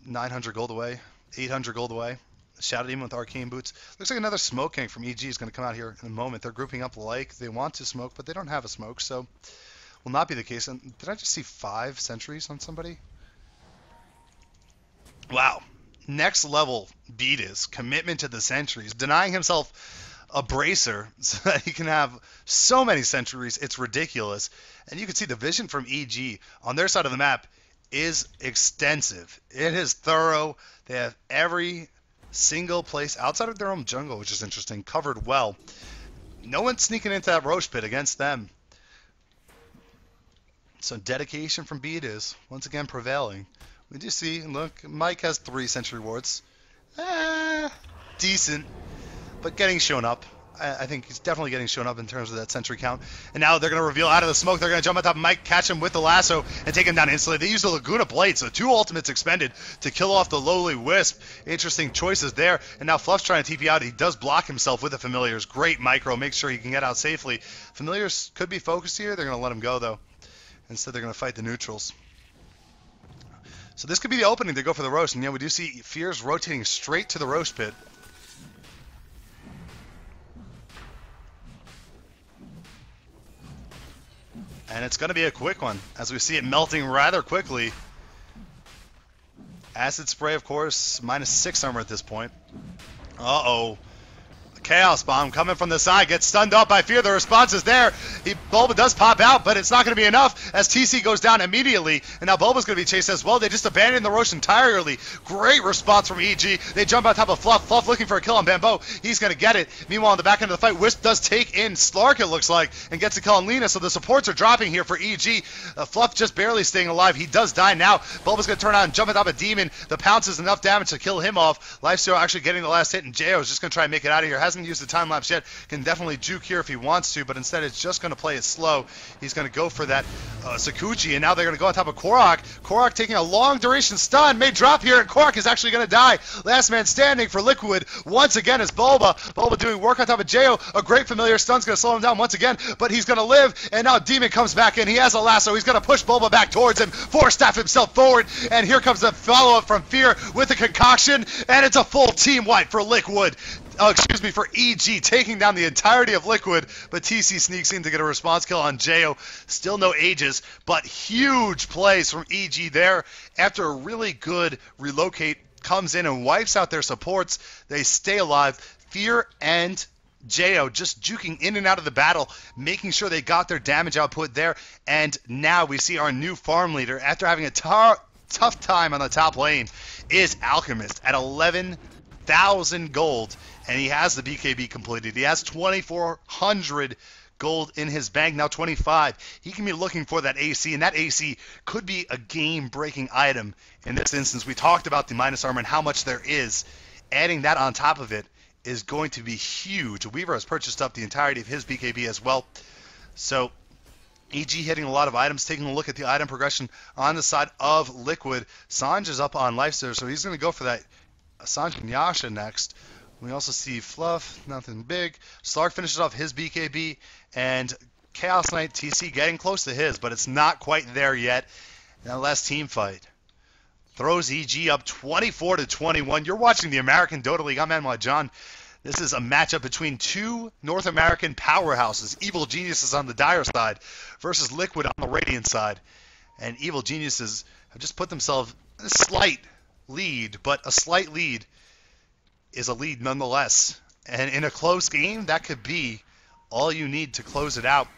[SPEAKER 2] 900 gold away, 800 gold away. Shadow Demon with Arcane Boots. Looks like another smoke gank from EG is going to come out here in a moment. They're grouping up like they want to smoke, but they don't have a smoke, so will not be the case. And did I just see 5 sentries on somebody? Wow. Next level beat is commitment to the sentries, denying himself a bracer so that he can have so many sentries. It's ridiculous. And you can see the vision from EG on their side of the map is extensive. It is thorough. They have every single place outside of their own jungle, which is interesting, covered well. No one's sneaking into that Roche pit against them. So dedication from Beat is once again prevailing. We do see, look, Mike has 3 sentry wards. Decent, but getting shown up. I think he's definitely getting shown up in terms of that sentry count. And now they're going to reveal out of the smoke. They're going to jump on top of Mike, catch him with the lasso, and take him down instantly. They use the Laguna Blade, so 2 ultimates expended to kill off the lowly Wisp. Interesting choices there. And now Fluff's trying to TP out. He does block himself with the Familiars. Great micro. Make sure he can get out safely. Familiars could be focused here. They're going to let him go, though. Instead, they're going to fight the neutrals. So this could be the opening to go for the roast. And yeah, we do see Fears rotating straight to the roast pit. And it's going to be a quick one, as we see it melting rather quickly. Acid Spray, of course, -6 armor at this point. Uh-oh. Chaos Bomb coming from the side, gets stunned up by Fear. The response is there. Bulba does pop out, but it's not going to be enough as TC goes down immediately. And now Bulba's going to be chased as well. They just abandoned the Roche entirely. Great response from EG. They jump on top of Fluff. Fluff looking for a kill on Bambo. He's going to get it. Meanwhile, in the back end of the fight, Wisp does take in Slark, it looks like, and gets a kill on Lena. So the supports are dropping here for EG. Fluff just barely staying alive. He does die now. Bulba's going to turn on and jump on top of Demon. The pounce is enough damage to kill him off. Lifesteal actually getting the last hit, and Jo is just going to try and make it out of here. Hasn't used the time lapse yet. Can definitely juke here if he wants to, but instead it's just going to play it slow. He's going to go for that Sakuchi, and now they're going to go on top of Korok. Korok taking a long duration stun, may drop here, and Korok is actually going to die. Last man standing for Liquid once again is Bulba. Bulba doing work on top of Jo. A great familiar stun's going to slow him down once again, but he's going to live, and now Demon comes back in. He has a lasso. He's going to push Bulba back towards him, force staff himself forward, and here comes the follow-up from Fear with a concoction, and it's a full team wipe for Liquid. For EG, taking down the entirety of Liquid, but TC sneaks in to get a response kill on Jo. Still no Aegis, but huge plays from EG there. After a really good relocate, comes in and wipes out their supports. They stay alive. Fear and Jo just juking in and out of the battle, making sure they got their damage output there. And now we see our new farm leader, after having a tough time on the top lane, is Alchemist at 11,000 gold, and he has the BKB completed. He has 2,400 gold in his bank, now 25. He can be looking for that AC, and that AC could be a game-breaking item in this instance. We talked about the minus armor and how much there is. Adding that on top of it is going to be huge. Weaver has purchased up the entirety of his BKB as well. So EG hitting a lot of items, taking a look at the item progression on the side of Liquid. Sanj is up on Lifesteal, so he's going to go for that Sanj and Yasha next. We also see Fluff, nothing big. Slark finishes off his BKB, and Chaos Knight TC getting close to his, but it's not quite there yet. That last team fight throws EG up 24-21. You're watching the American Dota League. I'm Manuel John. This is a matchup between two North American powerhouses. Evil Geniuses on the Dire side versus Liquid on the Radiant side. And Evil Geniuses have just put themselves in a slight lead, but a slight lead is a lead nonetheless. And in a close game, that could be all you need to close it out.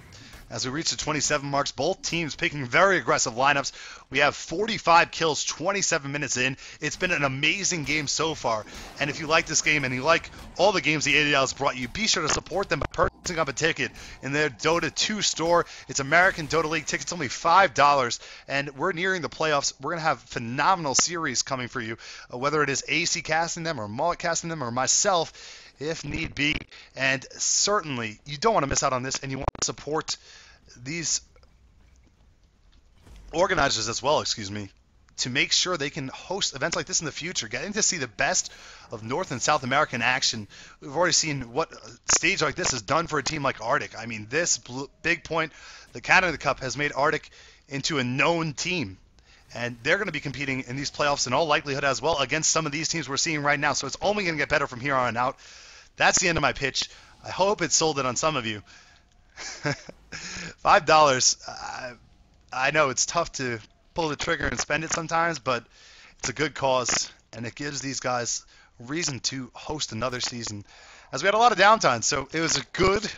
[SPEAKER 2] As we reach the 27 marks, both teams picking very aggressive lineups. We have 45 kills, 27 minutes in. It's been an amazing game so far. And if you like this game and you like all the games the ADL's brought you, be sure to support them by purchasing up a ticket in their Dota 2 store. It's American Dota League tickets, only $5. And we're nearing the playoffs. We're going to have phenomenal series coming for you, whether it is AC casting them or Mullet casting them or myself, if need be. And certainly, you don't want to miss out on this, and you want to support these organizers as well, to make sure they can host events like this in the future, getting to see the best of North and South American action. We've already seen what a stage like this has done for a team like Arctic. I mean, this big point, the Canada Cup, has made Arctic into a known team. And they're going to be competing in these playoffs in all likelihood as well against some of these teams we're seeing right now. So it's only going to get better from here on out. That's the end of my pitch. I hope it sold it on some of you. $5. I know it's tough to pull the trigger and spend it sometimes, but it's a good cause, and it gives these guys reason to host another season. As we had a lot of downtime, so it was a good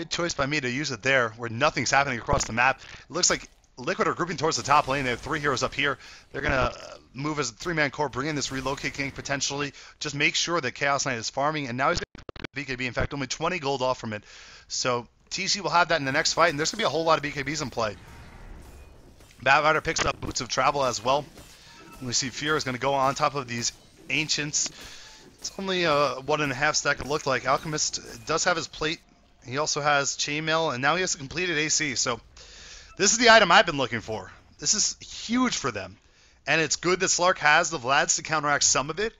[SPEAKER 2] choice by me to use it there, where nothing's happening across the map. It looks like Liquid are grouping towards the top lane. They have 3 heroes up here. They're going to move as a 3-man core, bring in this relocate king potentially. Just make sure that Chaos Knight is farming, and now he's going to BKB. In fact, only 20 gold off from it. So TC will have that in the next fight, and there's going to be a whole lot of BKBs in play. Batrider picks up Boots of Travel as well. We see Fear is going to go on top of these Ancients. It's only a 1.5 stack, it looked like. Alchemist does have his plate. He also has Chainmail, and now he has a completed AC. So this is the item I've been looking for. This is huge for them. And it's good that Slark has the Vlads to counteract some of it.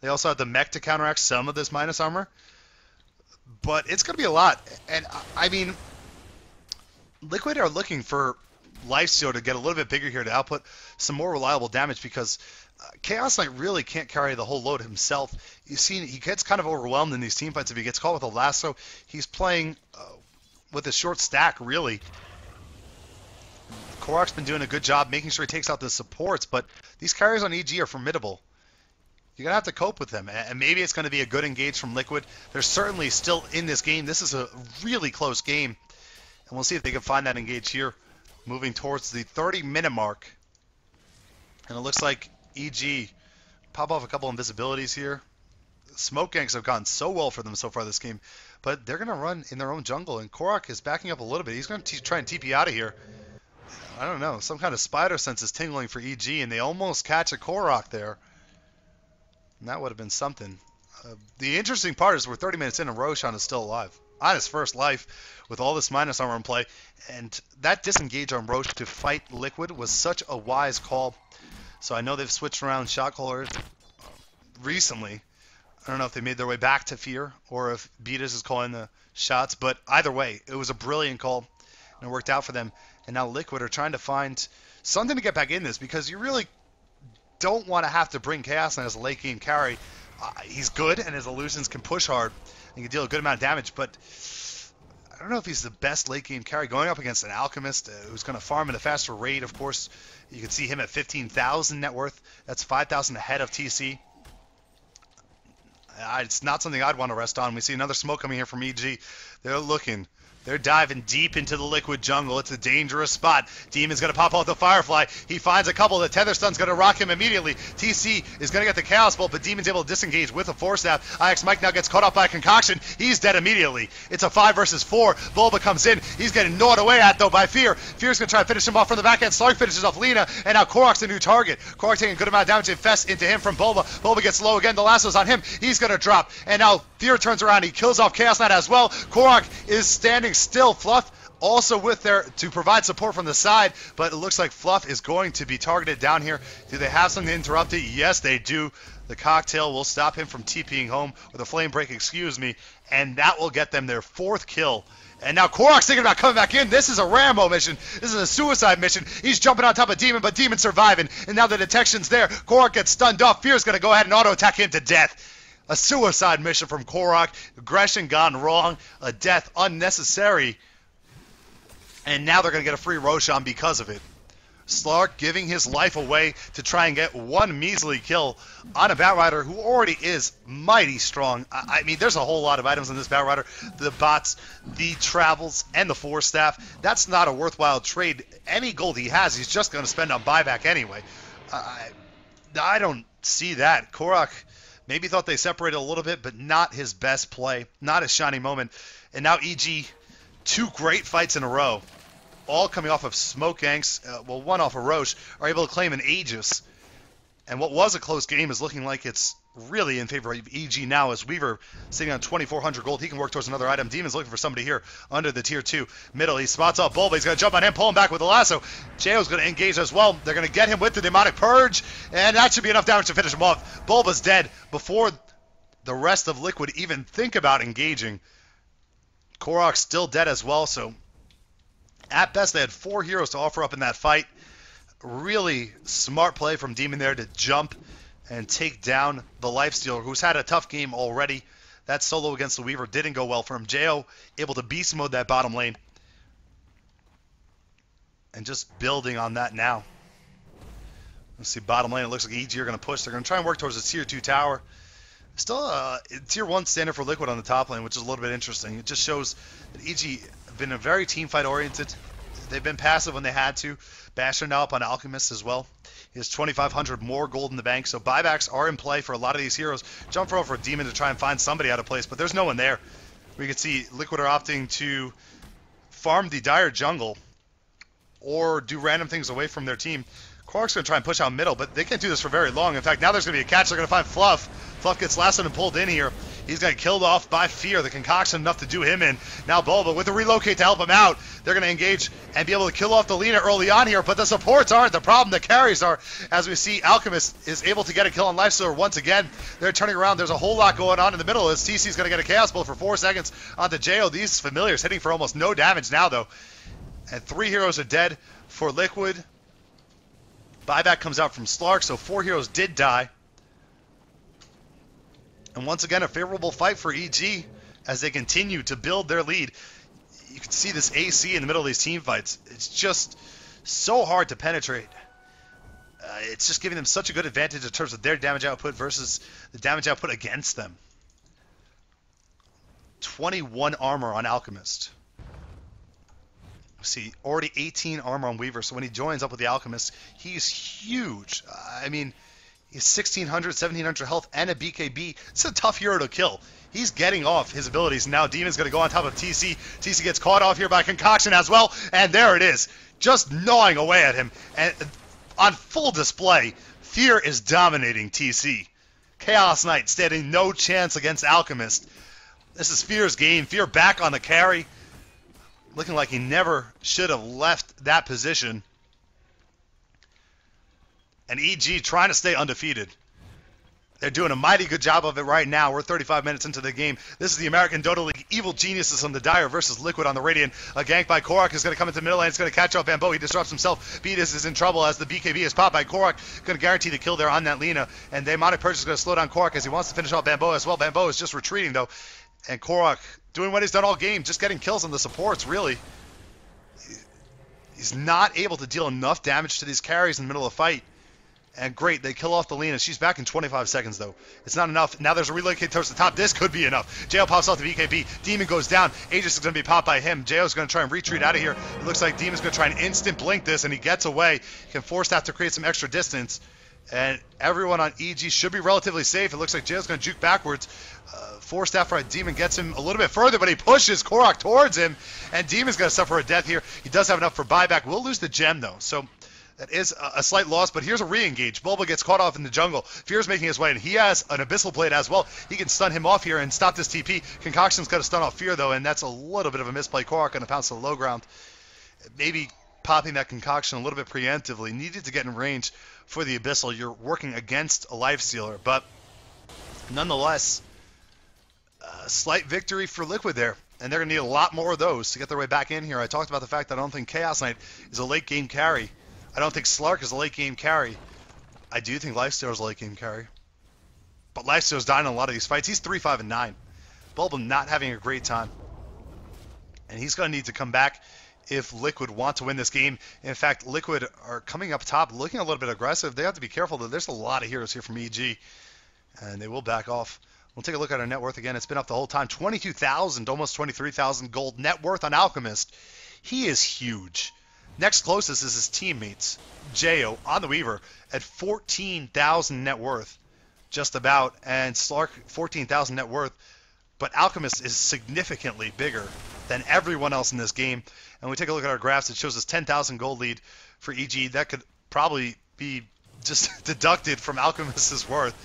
[SPEAKER 2] They also have the mech to counteract some of this minus armor. But it's going to be a lot. And, I mean, Liquid are looking for Lifesteal to get a little bit bigger here to output some more reliable damage, because Chaos Knight really can't carry the whole load himself. You've seen he gets kind of overwhelmed in these team fights if he gets caught with a lasso. He's playing with a short stack, really. Korok's been doing a good job making sure he takes out the supports, but these carries on EG are formidable. You're going to have to cope with them, and maybe it's going to be a good engage from Liquid. They're certainly still in this game. This is a really close game, and we'll see if they can find that engage here, moving towards the 30-minute mark. And it looks like EG pop off a couple invisibilities here. Smoke ganks have gone so well for them so far this game, but they're going to run in their own jungle, and Korok is backing up a little bit. He's going to try and TP out of here. I don't know. Some kind of spider sense is tingling for EG, and they almost catch a Korok there. And that would have been something. The interesting part is we're 30 minutes in and Roshan is still alive. On his first life with all this minus armor in play. And that disengage on Roche to fight Liquid was such a wise call. So I know they've switched around shot callers recently. I don't know if they made their way back to Fear or if Beatus is calling the shots. But either way, it was a brilliant call. And it worked out for them. And now Liquid are trying to find something to get back in this, because you really don't want to have to bring Chaos Knight as a late game carry. He's good, and his illusions can push hard and can deal a good amount of damage, but I don't know if he's the best late game carry going up against an Alchemist who's going to farm at a faster rate. Of course, you can see him at 15,000 net worth. That's 5,000 ahead of TC. It's not something I'd want to rest on. We see another smoke coming here from EG. They're looking They're diving deep into the Liquid jungle. It's a dangerous spot. Demon's going to pop out the Firefly. He finds a couple. The Tether Stun's going to rock him immediately. TC is going to get the Chaos Bolt, but Demon's able to disengage with a Force Staff. IX Mike now gets caught off by a Concoction. He's dead immediately. It's a 5 versus 4. Bulba comes in. He's getting gnawed away at, though, by Fear. Fear's going to try to finish him off from the back end. Slark finishes off Lina, and now Korok's the new target. Korok taking a good amount of damage. Infest into him from Bulba. Bulba gets low again. The lasso's on him. He's going to drop, and now Fear turns around. He kills off Chaos Knight as well. Korok is standing still. Fluff also with there to provide support from the side, but it looks like Fluff is going to be targeted down here. Do they have something to interrupt it? Yes, they do. The cocktail will stop him from TPing home, or the flame break, excuse me, and that will get them their 4th kill. And now Korok's thinking about coming back in. This is a Rambo mission. This is a suicide mission. He's jumping on top of Demon, but Demon's surviving. And now the detection's there. Korok gets stunned off. Fear's going to go ahead and auto-attack him to death. A suicide mission from Korok. Aggression gone wrong. A death unnecessary. And now they're going to get a free Roshan because of it. Slark giving his life away to try and get one measly kill on a Batrider who already is mighty strong. I mean, there's a whole lot of items in this Batrider. The bots, the travels, and the Force Staff. That's not a worthwhile trade. Any gold he has, he's just going to spend on buyback anyway. I don't see that. Korok maybe thought they separated a little bit, but not his best play. Not his shining moment. And now EG, 2 great fights in a row. All coming off of Smoke Ganks, well, one off of Roche, are able to claim an Aegis. And what was a close game is looking like it's really in favor of EG now, as Weaver sitting on 2,400 gold. He can work towards another item. Demon's looking for somebody here under the tier 2 middle. He spots out Bulba. He's going to jump on him, pull him back with the lasso. Jao's going to engage as well. They're going to get him with the Demonic Purge, and that should be enough damage to finish him off. Bulba's dead before the rest of Liquid even think about engaging. Korok's still dead as well, so at best, they had 4 heroes to offer up in that fight. Really smart play from Demon there to jump and take down the Lifestealer, who's had a tough game already. That solo against the Weaver didn't go well for him. Jao able to beast mode that bottom lane. And just building on that now. Let's see, bottom lane, it looks like EG are going to push. They're going to try and work towards the tier 2 tower. Still a tier 1 standard for Liquid on the top lane, which is a little bit interesting. It just shows that EG have been a very team fight oriented. They've been passive when they had to. Basher now up on Alchemist as well. He has 2,500 more gold in the bank, so buybacks are in play for a lot of these heroes. Jump for over a Demon to try and find somebody out of place, but there's no one there. We can see Liquid are opting to farm the Dire jungle or do random things away from their team. Korok's going to try and push out middle, but they can't do this for very long. In fact, now there's going to be a catch. They're going to find Fluff. Fluff gets lassoed and pulled in here. He's going to get killed off by Fear. The Concoction enough to do him in. Now Bulba with the relocate to help him out. They're going to engage and be able to kill off the Lina early on here, but the supports aren't the problem. The carries are, as we see, Alchemist is able to get a kill on Lifestealer once again. They're turning around. There's a whole lot going on in the middle as TC's going to get a Chaos Bolt for 4 seconds onto Jao. These familiars hitting for almost no damage now, though. And 3 heroes are dead for Liquid. Buyback comes out from Slark, so 4 heroes did die. And once again, a favorable fight for EG as they continue to build their lead. You can see this AC in the middle of these team fights. It's just so hard to penetrate. It's just giving them such a good advantage in terms of their damage output versus the damage output against them. 21 armor on Alchemist. See, already 18 armor on Weaver, so when he joins up with the Alchemist, he's huge. I mean, he's 1,600, 1,700 health, and a BKB. It's a tough hero to kill. He's getting off his abilities. Now Demon's going to go on top of TC. TC gets caught off here by Concoction as well, and there it is. Just gnawing away at him. And on full display, Fear is dominating TC. Chaos Knight standing no chance against Alchemist. This is Fear's game. Fear back on the carry. Looking like he never should have left that position. And EG trying to stay undefeated. They're doing a mighty good job of it right now. We're 35 minutes into the game. This is the American Dota League. Evil Geniuses on the Dire versus Liquid on the Radiant. A gank by Korok is going to come into the middle lane. It's going to catch up Bamboo. He disrupts himself. Beatus is in trouble as the BKB is popped by Korok. Going to guarantee the kill there on that Lina. And the Demonic Purge is going to slow down Korok as he wants to finish off Bamboo as well. Bamboo is just retreating though. And Korok doing what he's done all game, just getting kills on the supports, really. He's not able to deal enough damage to these carries in the middle of the fight. And great, they kill off the Lina. She's back in 25 seconds, though. It's not enough. Now there's a relocate towards the top. This could be enough. Jo pops off the BKB. Demon goes down. Aegis is going to be popped by him. Jo's going to try and retreat out of here. It looks like Demon's going to try and instant blink this, and he gets away. He can force that to create some extra distance. And everyone on EG should be relatively safe. It looks like Jo's going to juke backwards. Force staff right. Demon gets him a little bit further, but he pushes Korok towards him. And Demon's going to suffer a death here. He does have enough for buyback. We'll lose the gem, though. So that is a slight loss, but here's a re-engage. Bulba gets caught off in the jungle. Fear's making his way, and he has an Abyssal Blade as well. He can stun him off here and stop this TP. Concoction's got to stun off Fear, though, and that's a little bit of a misplay. Korok going to pounce to the low ground. Maybe popping that Concoction a little bit preemptively. Needed to get in range for the Abyssal. You're working against a Lifestealer, but nonetheless, a slight victory for Liquid there. And they're going to need a lot more of those to get their way back in here. I talked about the fact that I don't think Chaos Knight is a late-game carry. I don't think Slark is a late-game carry. I do think Lifestealer is a late-game carry. But Lifestealer's dying in a lot of these fights. He's 3-5-9. Bulba not having a great time. And he's going to need to come back if Liquid want to win this game. In fact, Liquid are coming up top, looking a little bit aggressive. They have to be careful, though. There's a lot of heroes here from EG, and they will back off. We'll take a look at our net worth again. It's been up the whole time. 22,000, almost 23,000 gold net worth on Alchemist. He is huge. Next closest is his teammates, Jo on the Weaver at 14,000 net worth, just about, and Slark 14,000 net worth. But Alchemist is significantly bigger than everyone else in this game. And we take a look at our graphs. It shows us 10,000 gold lead for EG. That could probably be just deducted from Alchemist's worth.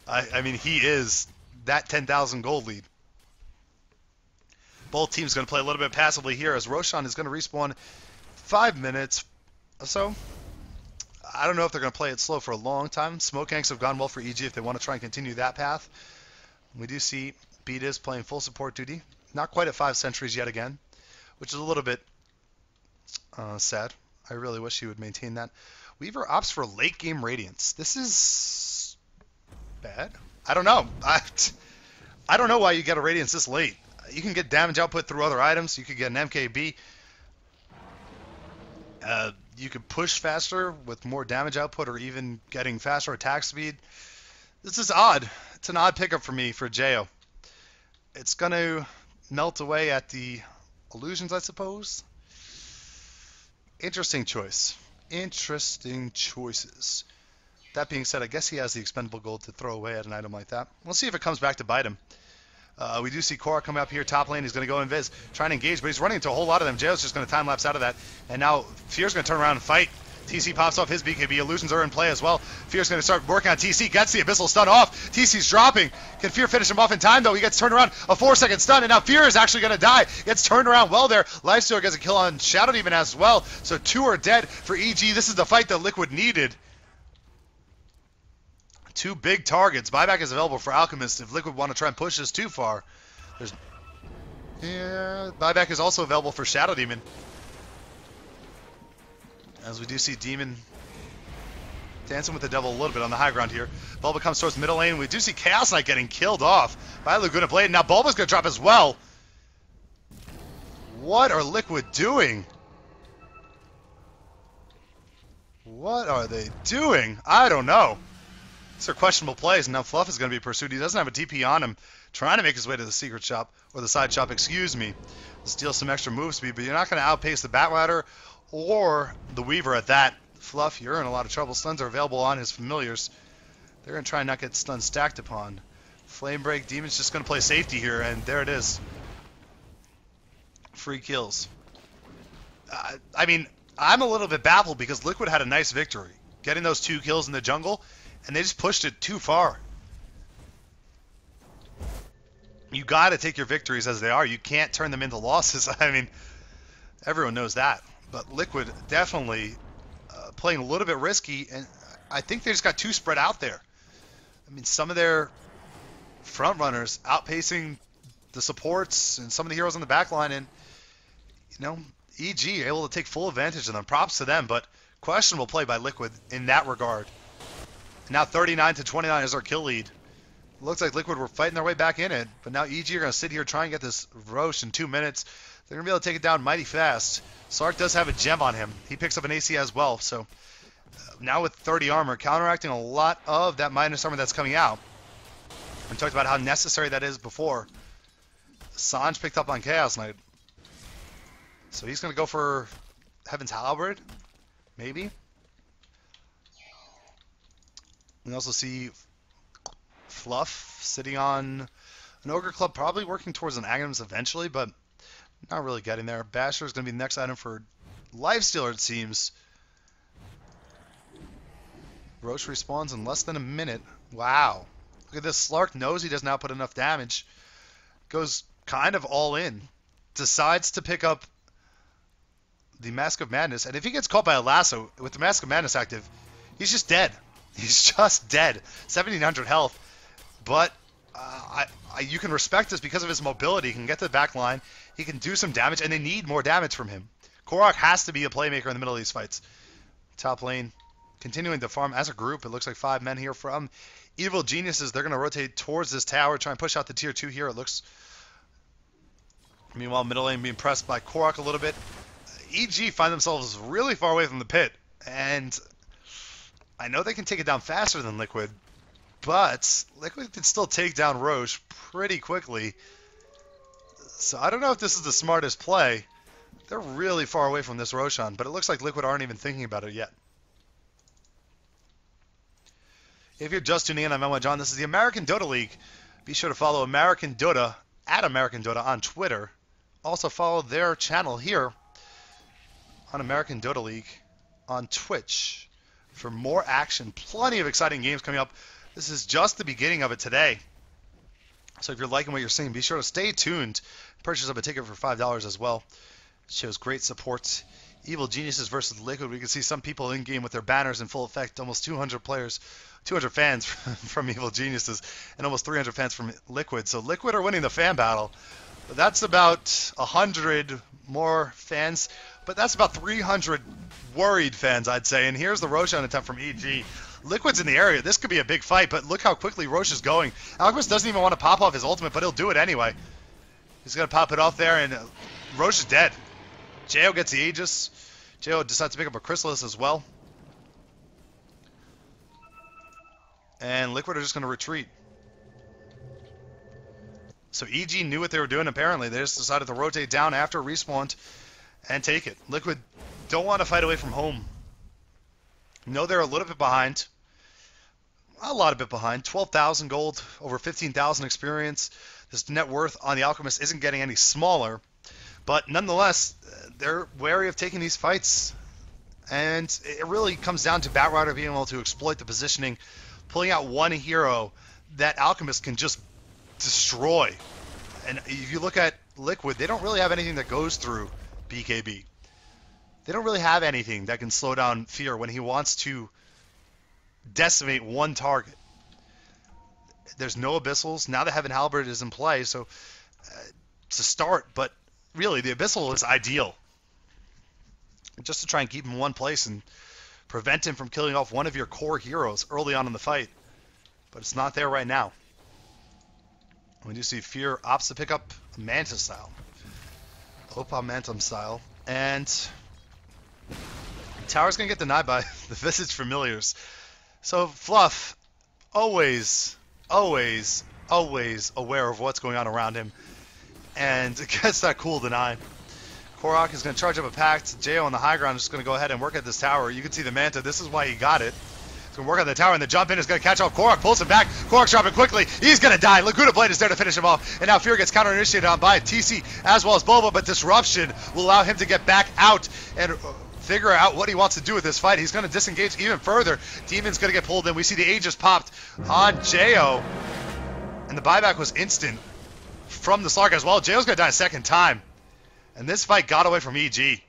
[SPEAKER 2] I mean, he is that 10,000 gold lead. Both teams going to play a little bit passively here as Roshan is going to respawn 5 minutes or so. I don't know if they're going to play it slow for a long time. Smoke ganks have gone well for EG if they want to try and continue that path. We do see Beat is playing full support duty. Not quite at 5 centuries yet again, which is a little bit sad. I really wish he would maintain that. Weaver opts for late game Radiance. This is bad. I don't know. I don't know why you get a Radiance this late. You can get damage output through other items. You could get an MKB. You could push faster with more damage output or even getting faster attack speed. This is odd. It's an odd pickup for me for Jo. It's going to melt away at the illusions, I suppose. Interesting choice. Interesting choices. That being said, I guess he has the expendable gold to throw away at an item like that. We'll see if it comes back to bite him. We do see Korra coming up here top lane. He's going to go invis, trying to engage, but he's running into a whole lot of them. Jo's just going to time lapse out of that. And now Fear's going to turn around and fight. TC pops off his BKB. Illusions are in play as well. Fear's going to start working on TC. Gets the Abyssal stun off. TC's dropping. Can Fear finish him off in time, though? He gets turned around. A 4-second stun, and now Fear is actually going to die. Gets turned around well there. Lifestealer gets a kill on Shadow Demon as well. So 2 are dead for EG. This is the fight that Liquid needed. 2 big targets. Buyback is available for Alchemist if Liquid want to try and push this too far. Buyback is also available for Shadow Demon. As we do see Demon dancing with the devil a little bit on the high ground here. Bulba comes towards middle lane. We do see Chaos Knight getting killed off by Laguna Blade. Now Bulba's going to drop as well. What are Liquid doing? What are they doing? I don't know. These are questionable plays, and now Fluff is going to be pursued. He doesn't have a DP on him, trying to make his way to the secret shop, or the side shop, excuse me. Steal some extra move speed, but you're not going to outpace the Batladder or the Weaver at that. Fluff, you're in a lot of trouble. Stuns are available on his familiars. They're going to try and not get stuns stacked upon. Flame Break, Demon's just going to play safety here, and there it is. Free kills. I mean, I'm a little bit baffled because Liquid had a nice victory, getting those 2 kills in the jungle, and they just pushed it too far. You got to take your victories as they are. You can't turn them into losses. I mean, everyone knows that. But Liquid definitely playing a little bit risky, and I think they just got too spread out there. I mean, some of their front runners outpacing the supports and some of the heroes on the back line, and, you know, EG able to take full advantage of them. Props to them, but questionable play by Liquid in that regard. Now 39-29 is our kill lead. Looks like Liquid were fighting their way back in it, but now EG are going to sit here try and get this Roche in 2 minutes. They're going to be able to take it down mighty fast. Sark does have a gem on him. He picks up an AC as well, so Now with 30 armor, counteracting a lot of that minus armor that's coming out. We talked about how necessary that is before. Sanj picked up on Chaos Knight. So he's going to go for Heaven's Halberd, maybe. We also see Fluff sitting on an Ogre Club, probably working towards an Aghanim eventually, but not really getting there. Basher is going to be the next item for Lifestealer, it seems. Roche respawns in less than a minute. Wow. Look at this. Slark knows he does not put enough damage. Goes kind of all in. Decides to pick up the Mask of Madness. And if he gets caught by a lasso with the Mask of Madness active, he's just dead. He's just dead. 1700 health. But you can respect this because of his mobility. He can get to the back line. He can do some damage, and they need more damage from him. Korok has to be a playmaker in the middle of these fights. Top lane continuing to farm as a group. It looks like 5 men here from Evil Geniuses. They're going to rotate towards this tower, try and push out the tier 2 here. It looks. Meanwhile, middle lane being pressed by Korok a little bit. EG find themselves really far away from the pit, and I know they can take it down faster than Liquid, but Liquid can still take down Roche pretty quickly. So I don't know if this is the smartest play. They're really far away from this Roshan, but it looks like Liquid aren't even thinking about it yet. If you're just tuning in, I'm Elma John. This is the American Dota League. Be sure to follow American Dota at American Dota on Twitter. Also follow their channel here on American Dota League on Twitch for more action. Plenty of exciting games coming up. This is just the beginning of it today. So if you're liking what you're seeing, be sure to stay tuned. Purchase up a ticket for $5 as well. It shows great support. Evil Geniuses versus Liquid. We can see some people in game with their banners in full effect. Almost 200 players, 200 fans from Evil Geniuses, and almost 300 fans from Liquid. So Liquid are winning the fan battle. But that's about 100 more fans. But that's about 300 worried fans, I'd say. And here's the Roshan attempt from EG. Liquid's in the area. This could be a big fight, but look how quickly Roche is going. Alchemist doesn't even want to pop off his ultimate, but he'll do it anyway. He's going to pop it off there, and Roche is dead. Jo gets the Aegis. Jo decides to pick up a Chrysalis as well. And Liquid are just going to retreat. So EG knew what they were doing, apparently. They just decided to rotate down after respawned and take it. Liquid don't want to fight away from home. No, they're a little bit behind. A lot of bit behind. 12,000 gold, over 15,000 experience. This net worth on the Alchemist isn't getting any smaller. But nonetheless, they're wary of taking these fights. And it really comes down to Batrider being able to exploit the positioning, pulling out one hero that Alchemist can just destroy. And if you look at Liquid, they don't really have anything that goes through BKB. They don't really have anything that can slow down Fear when he wants to decimate one target. There's no Abyssals. Now the Heaven Halberd is in play, so it's a start, but really the Abyssal is ideal. Just to try and keep him in one place and prevent him from killing off one of your core heroes early on in the fight. But it's not there right now. We do see Fear opts to pick up Manta style. Opa Mantum style. And Tower's going to get denied by the Visage Familiars. So Fluff, always aware of what's going on around him. And gets that cool deny. Korok is going to charge up a Pact. Jo on the high ground is just going to go ahead and work at this tower. You can see the Manta. This is why he got it. He's going to work on the tower, and the jump in is going to catch off Korok. Pulls him back. Korok's dropping quickly. He's going to die. Laguna Blade is there to finish him off. And now Fear gets counter-initiated on by TC as well as Boba, but Disruption will allow him to get back out and figure out what he wants to do with this fight. He's going to disengage even further. Demon's going to get pulled in. We see the Aegis popped on Jo. And the buyback was instant from the Slark as well. Jo's going to die a second time. And this fight got away from EG.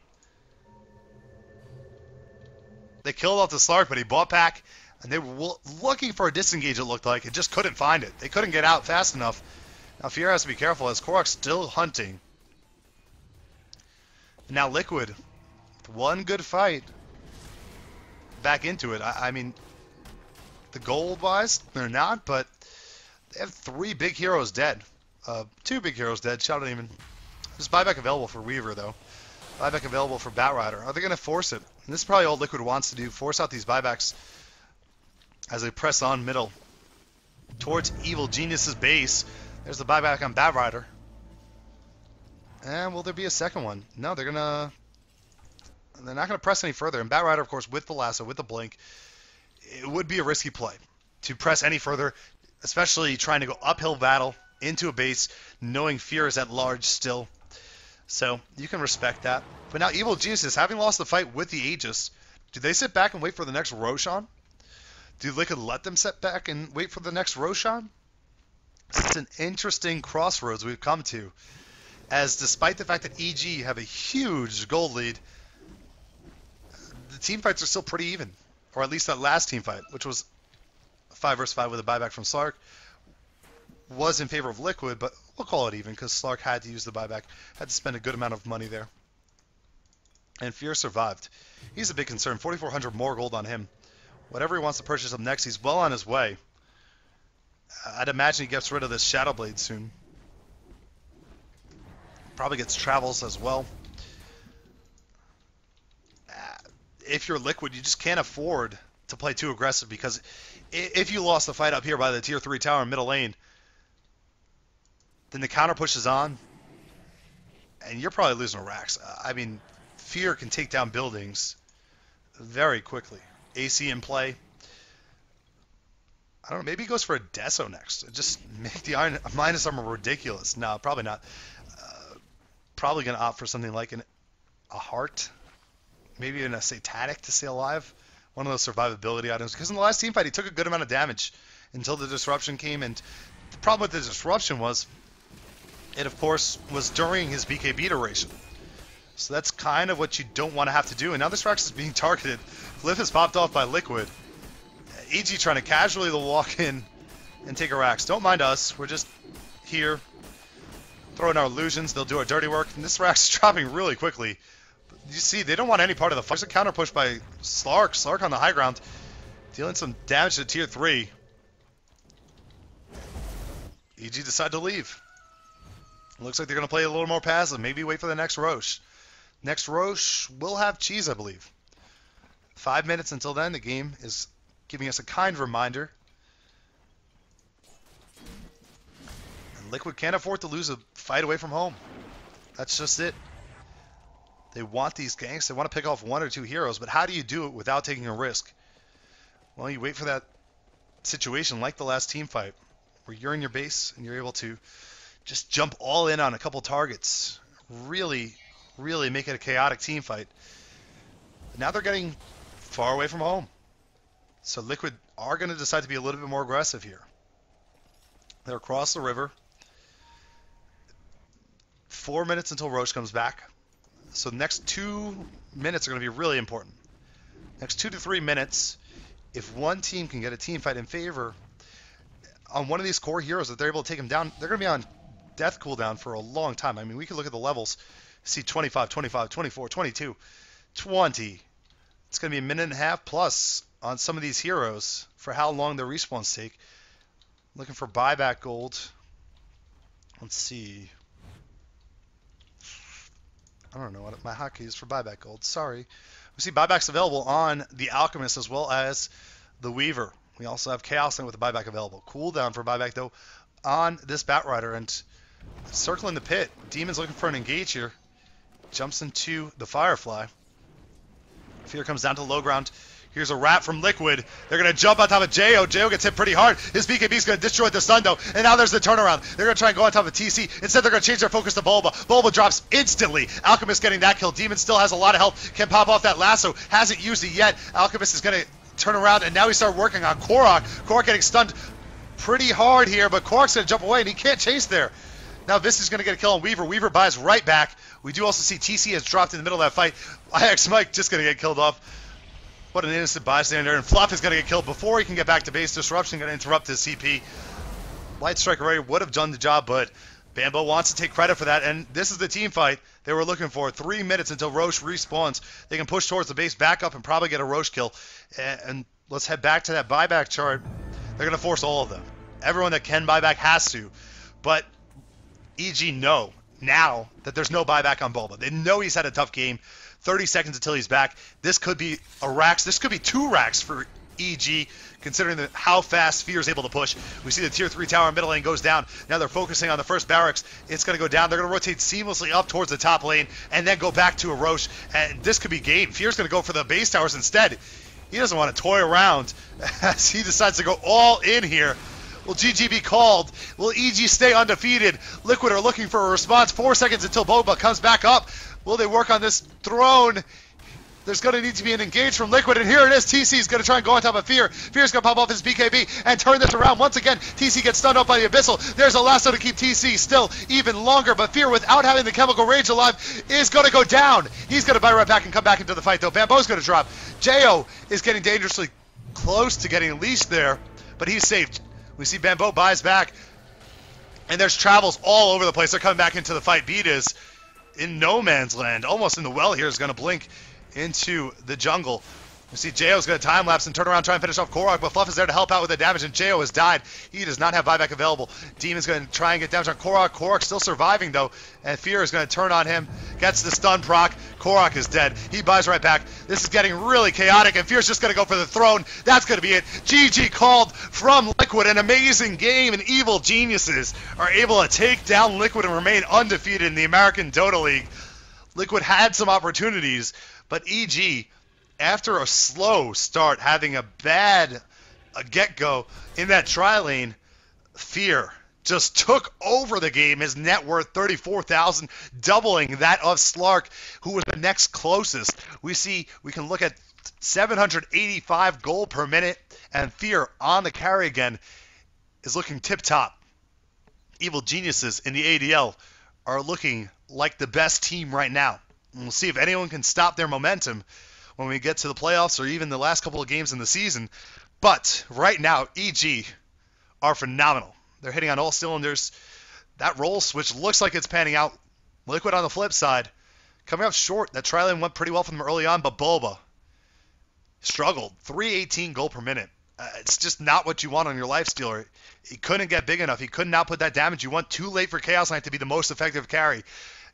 [SPEAKER 2] They killed off the Slark, but he bought back. And they were looking for a disengage, it looked like. It just couldn't find it. They couldn't get out fast enough. Now Fear has to be careful as Korok's still hunting. And now Liquid, with one good fight, back into it. I mean, the gold-wise, they're not, but they have 3 big heroes dead. 2 big heroes dead. Shout out even. There's buyback available for Weaver, though. Buyback available for Batrider. Are they going to force it? And this is probably all Liquid wants to do. Force out these buybacks as they press on middle towards Evil Genius's base. There's the buyback on Batrider. And will there be a second one? No, they're not going to press any further. And Batrider, of course, with the lasso, with the blink, it would be a risky play to press any further, especially trying to go uphill battle into a base, knowing fear is at large still. So you can respect that. But now Evil Geniuses, having lost the fight with the Aegis, do they sit back and wait for the next Roshan? Do Liquid let them sit back and wait for the next Roshan? It's an interesting crossroads we've come to, as despite the fact that EG have a huge gold lead, the team fights are still pretty even. Or at least that last team fight, which was 5 versus 5 with a buyback from Slark, was in favor of Liquid, but we'll call it even because Slark had to use the buyback, had to spend a good amount of money there. And Fear survived. He's a big concern. 4,400 more gold on him. Whatever he wants to purchase up next, he's well on his way. I'd imagine he gets rid of this Shadow Blade soon. Probably gets Travels as well. If you're Liquid, you just can't afford to play too aggressive, because if you lost the fight up here by the tier 3 tower in middle lane, then the counter pushes on, and you're probably losing a Rax. I mean, Fear can take down buildings very quickly. AC in play. I don't know, maybe he goes for a Deso next. Just make the Iron minus armor ridiculous. No, probably not. Probably going to opt for something like a Heart. Maybe even a Satanic to stay alive. One of those survivability items. Because in the last team fight, he took a good amount of damage until the disruption came. And the problem with the disruption was, it of course was during his BKB duration. So that's kind of what you don't want to have to do. And now this Rax is being targeted. Glyph is popped off by Liquid. EG trying to casually walk in and take a Rax. Don't mind us. We're just here throwing our illusions. They'll do our dirty work. And this Rax is dropping really quickly. You see, they don't want any part of the fight. There's a counter push by Slark. Slark on the high ground, dealing some damage to tier 3. EG decide to leave. Looks like they're going to play a little more passive. Maybe wait for the next Roche. Next Roche will have cheese, I believe. 5 minutes until then. The game is giving us a kind reminder. And Liquid can't afford to lose a fight away from home. That's just it. They want these ganks. They want to pick off 1 or 2 heroes. But how do you do it without taking a risk? Well, you wait for that situation like the last team fight, where you're in your base and you're able to just jump all in on a couple targets. Really, really make it a chaotic team fight. But now they're getting far away from home. So Liquid are going to decide to be a little bit more aggressive here. They're across the river. 4 minutes until Roche comes back. So the next 2 minutes are going to be really important. Next 2 to 3 minutes, if one team can get a team fight in favor on one of these core heroes that they're able to take them down, they're going to be on death cooldown for a long time. I mean, we could look at the levels, see 25, 25, 24, 22, 20. It's going to be a minute and a half plus on some of these heroes for how long their respawns take. Looking for buyback gold. Let's see. I don't know what my hotkey is for buyback gold. Sorry. We see buybacks available on the Alchemist as well as the Weaver. We also have Chaos Knight with a buyback available. Cooldown for buyback though on this Batrider, and circling the pit. Demon's looking for an engage here. Jumps into the Firefly. Fear comes down to low ground. Here's a wrap from Liquid. They're going to jump on top of Jo. Jo gets hit pretty hard. His BKB's going to destroy the stun, though. And now there's the turnaround. They're going to try and go on top of TC. Instead, they're going to change their focus to Bulba. Bulba drops instantly. Alchemist getting that kill. Demon still has a lot of health. Can pop off that lasso. Hasn't used it yet. Alchemist is going to turn around, and now we start working on Korok. Korok getting stunned pretty hard here, but Korok's going to jump away, and he can't chase there. Now this is going to get a kill on Weaver. Weaver buys right back. We do also see TC has dropped in the middle of that fight. IX Mike just going to get killed off. What an innocent bystander. And Fluff is going to get killed before he can get back to base. Disruption going to interrupt his CP. Light Strike Array would have done the job, but Bambo wants to take credit for that. And this is the team fight they were looking for. 3 minutes until Roche respawns. They can push towards the base, back up, and probably get a Roche kill. And let's head back to that buyback chart. They're going to force all of them. Everyone that can buy back has to. But EG, no. now that there's no buyback on Bulba. They know he's had a tough game. 30 seconds until he's back. This could be a racks. This could be 2 racks for EG, considering how fast Fear is able to push. We see the tier 3 tower in middle lane goes down. Now they're focusing on the first barracks. It's going to go down. They're going to rotate seamlessly up towards the top lane and then go back to a Roche. And this could be game. Fear's going to go for the base towers instead. He doesn't want to toy around as he decides to go all in here. Will GG be called? Will EG stay undefeated? Liquid are looking for a response. 4 seconds until Boba comes back up. Will they work on this throne? There's going to need to be an engage from Liquid, and here it is. TC is going to try and go on top of Fear. Fear's going to pop off his BKB and turn this around. Once again, TC gets stunned up by the Abyssal. There's a lasso to keep TC still even longer, but Fear, without having the Chemical Rage alive, is going to go down. He's going to buy right back and come back into the fight, though. Bambo's going to drop. Jo is getting dangerously close to getting leashed there, but he's saved. We see Bambo buys back, and there's travels all over the place. They're coming back into the fight. Beat is in no man's land, almost in the well here, is going to blink into the jungle. We see Jo's going to time-lapse and turn around, try and finish off Korok, but Fluff is there to help out with the damage, and Jo has died. He does not have buyback available. Demon's going to try and get damage on Korok. Korok still surviving, though, and Fear is going to turn on him. Gets the stun proc. Korok is dead. He buys right back. This is getting really chaotic, and Fear's just going to go for the throne. That's going to be it. GG called from Liquid. An amazing game, and Evil Geniuses are able to take down Liquid and remain undefeated in the American Dota League. Liquid had some opportunities, but EG, after a slow start, having a bad get-go in that tri-lane, Fear just took over the game. His net worth 34,000, doubling that of Slark, who was the next closest. We can look at 785 gold per minute, and Fear on the carry again is looking tip-top. Evil Geniuses in the ADL are looking like the best team right now. And we'll see if anyone can stop their momentum when we get to the playoffs or even the last couple of games in the season. But right now, EG are phenomenal. They're hitting on all cylinders. That roll switch looks like it's panning out. Liquid on the flip side, coming up short. That tri-lane went pretty well for them early on, but Bulba struggled. 318 gold per minute. It's just not what you want on your lifestealer. He couldn't get big enough. He couldn't output that damage. You want too late for Chaos Knight to be the most effective carry.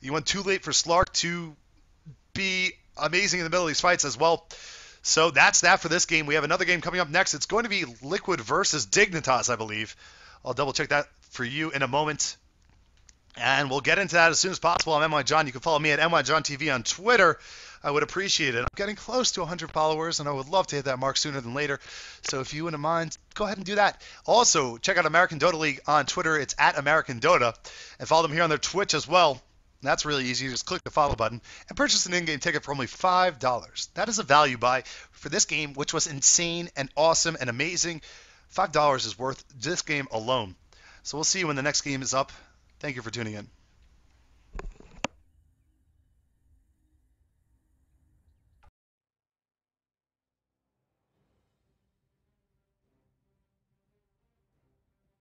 [SPEAKER 2] You want too late for Slark to be amazing in the middle of these fights as well. So that's that for this game. We have another game coming up next. It's going to be Liquid versus Dignitas, I believe. I'll double check that for you in a moment. And we'll get into that as soon as possible. I'm NY John. You can follow me at NYJohnTV on Twitter. I would appreciate it. I'm getting close to 100 followers, and I would love to hit that mark sooner than later. So if you wouldn't mind, go ahead and do that. Also, check out American Dota League on Twitter. It's at American Dota. And follow them here on their Twitch as well. That's really easy. You just click the follow button and purchase an in-game ticket for only $5. That is a value buy for this game, which was insane and awesome and amazing. $5 is worth this game alone. So we'll see you when the next game is up. Thank you for tuning in.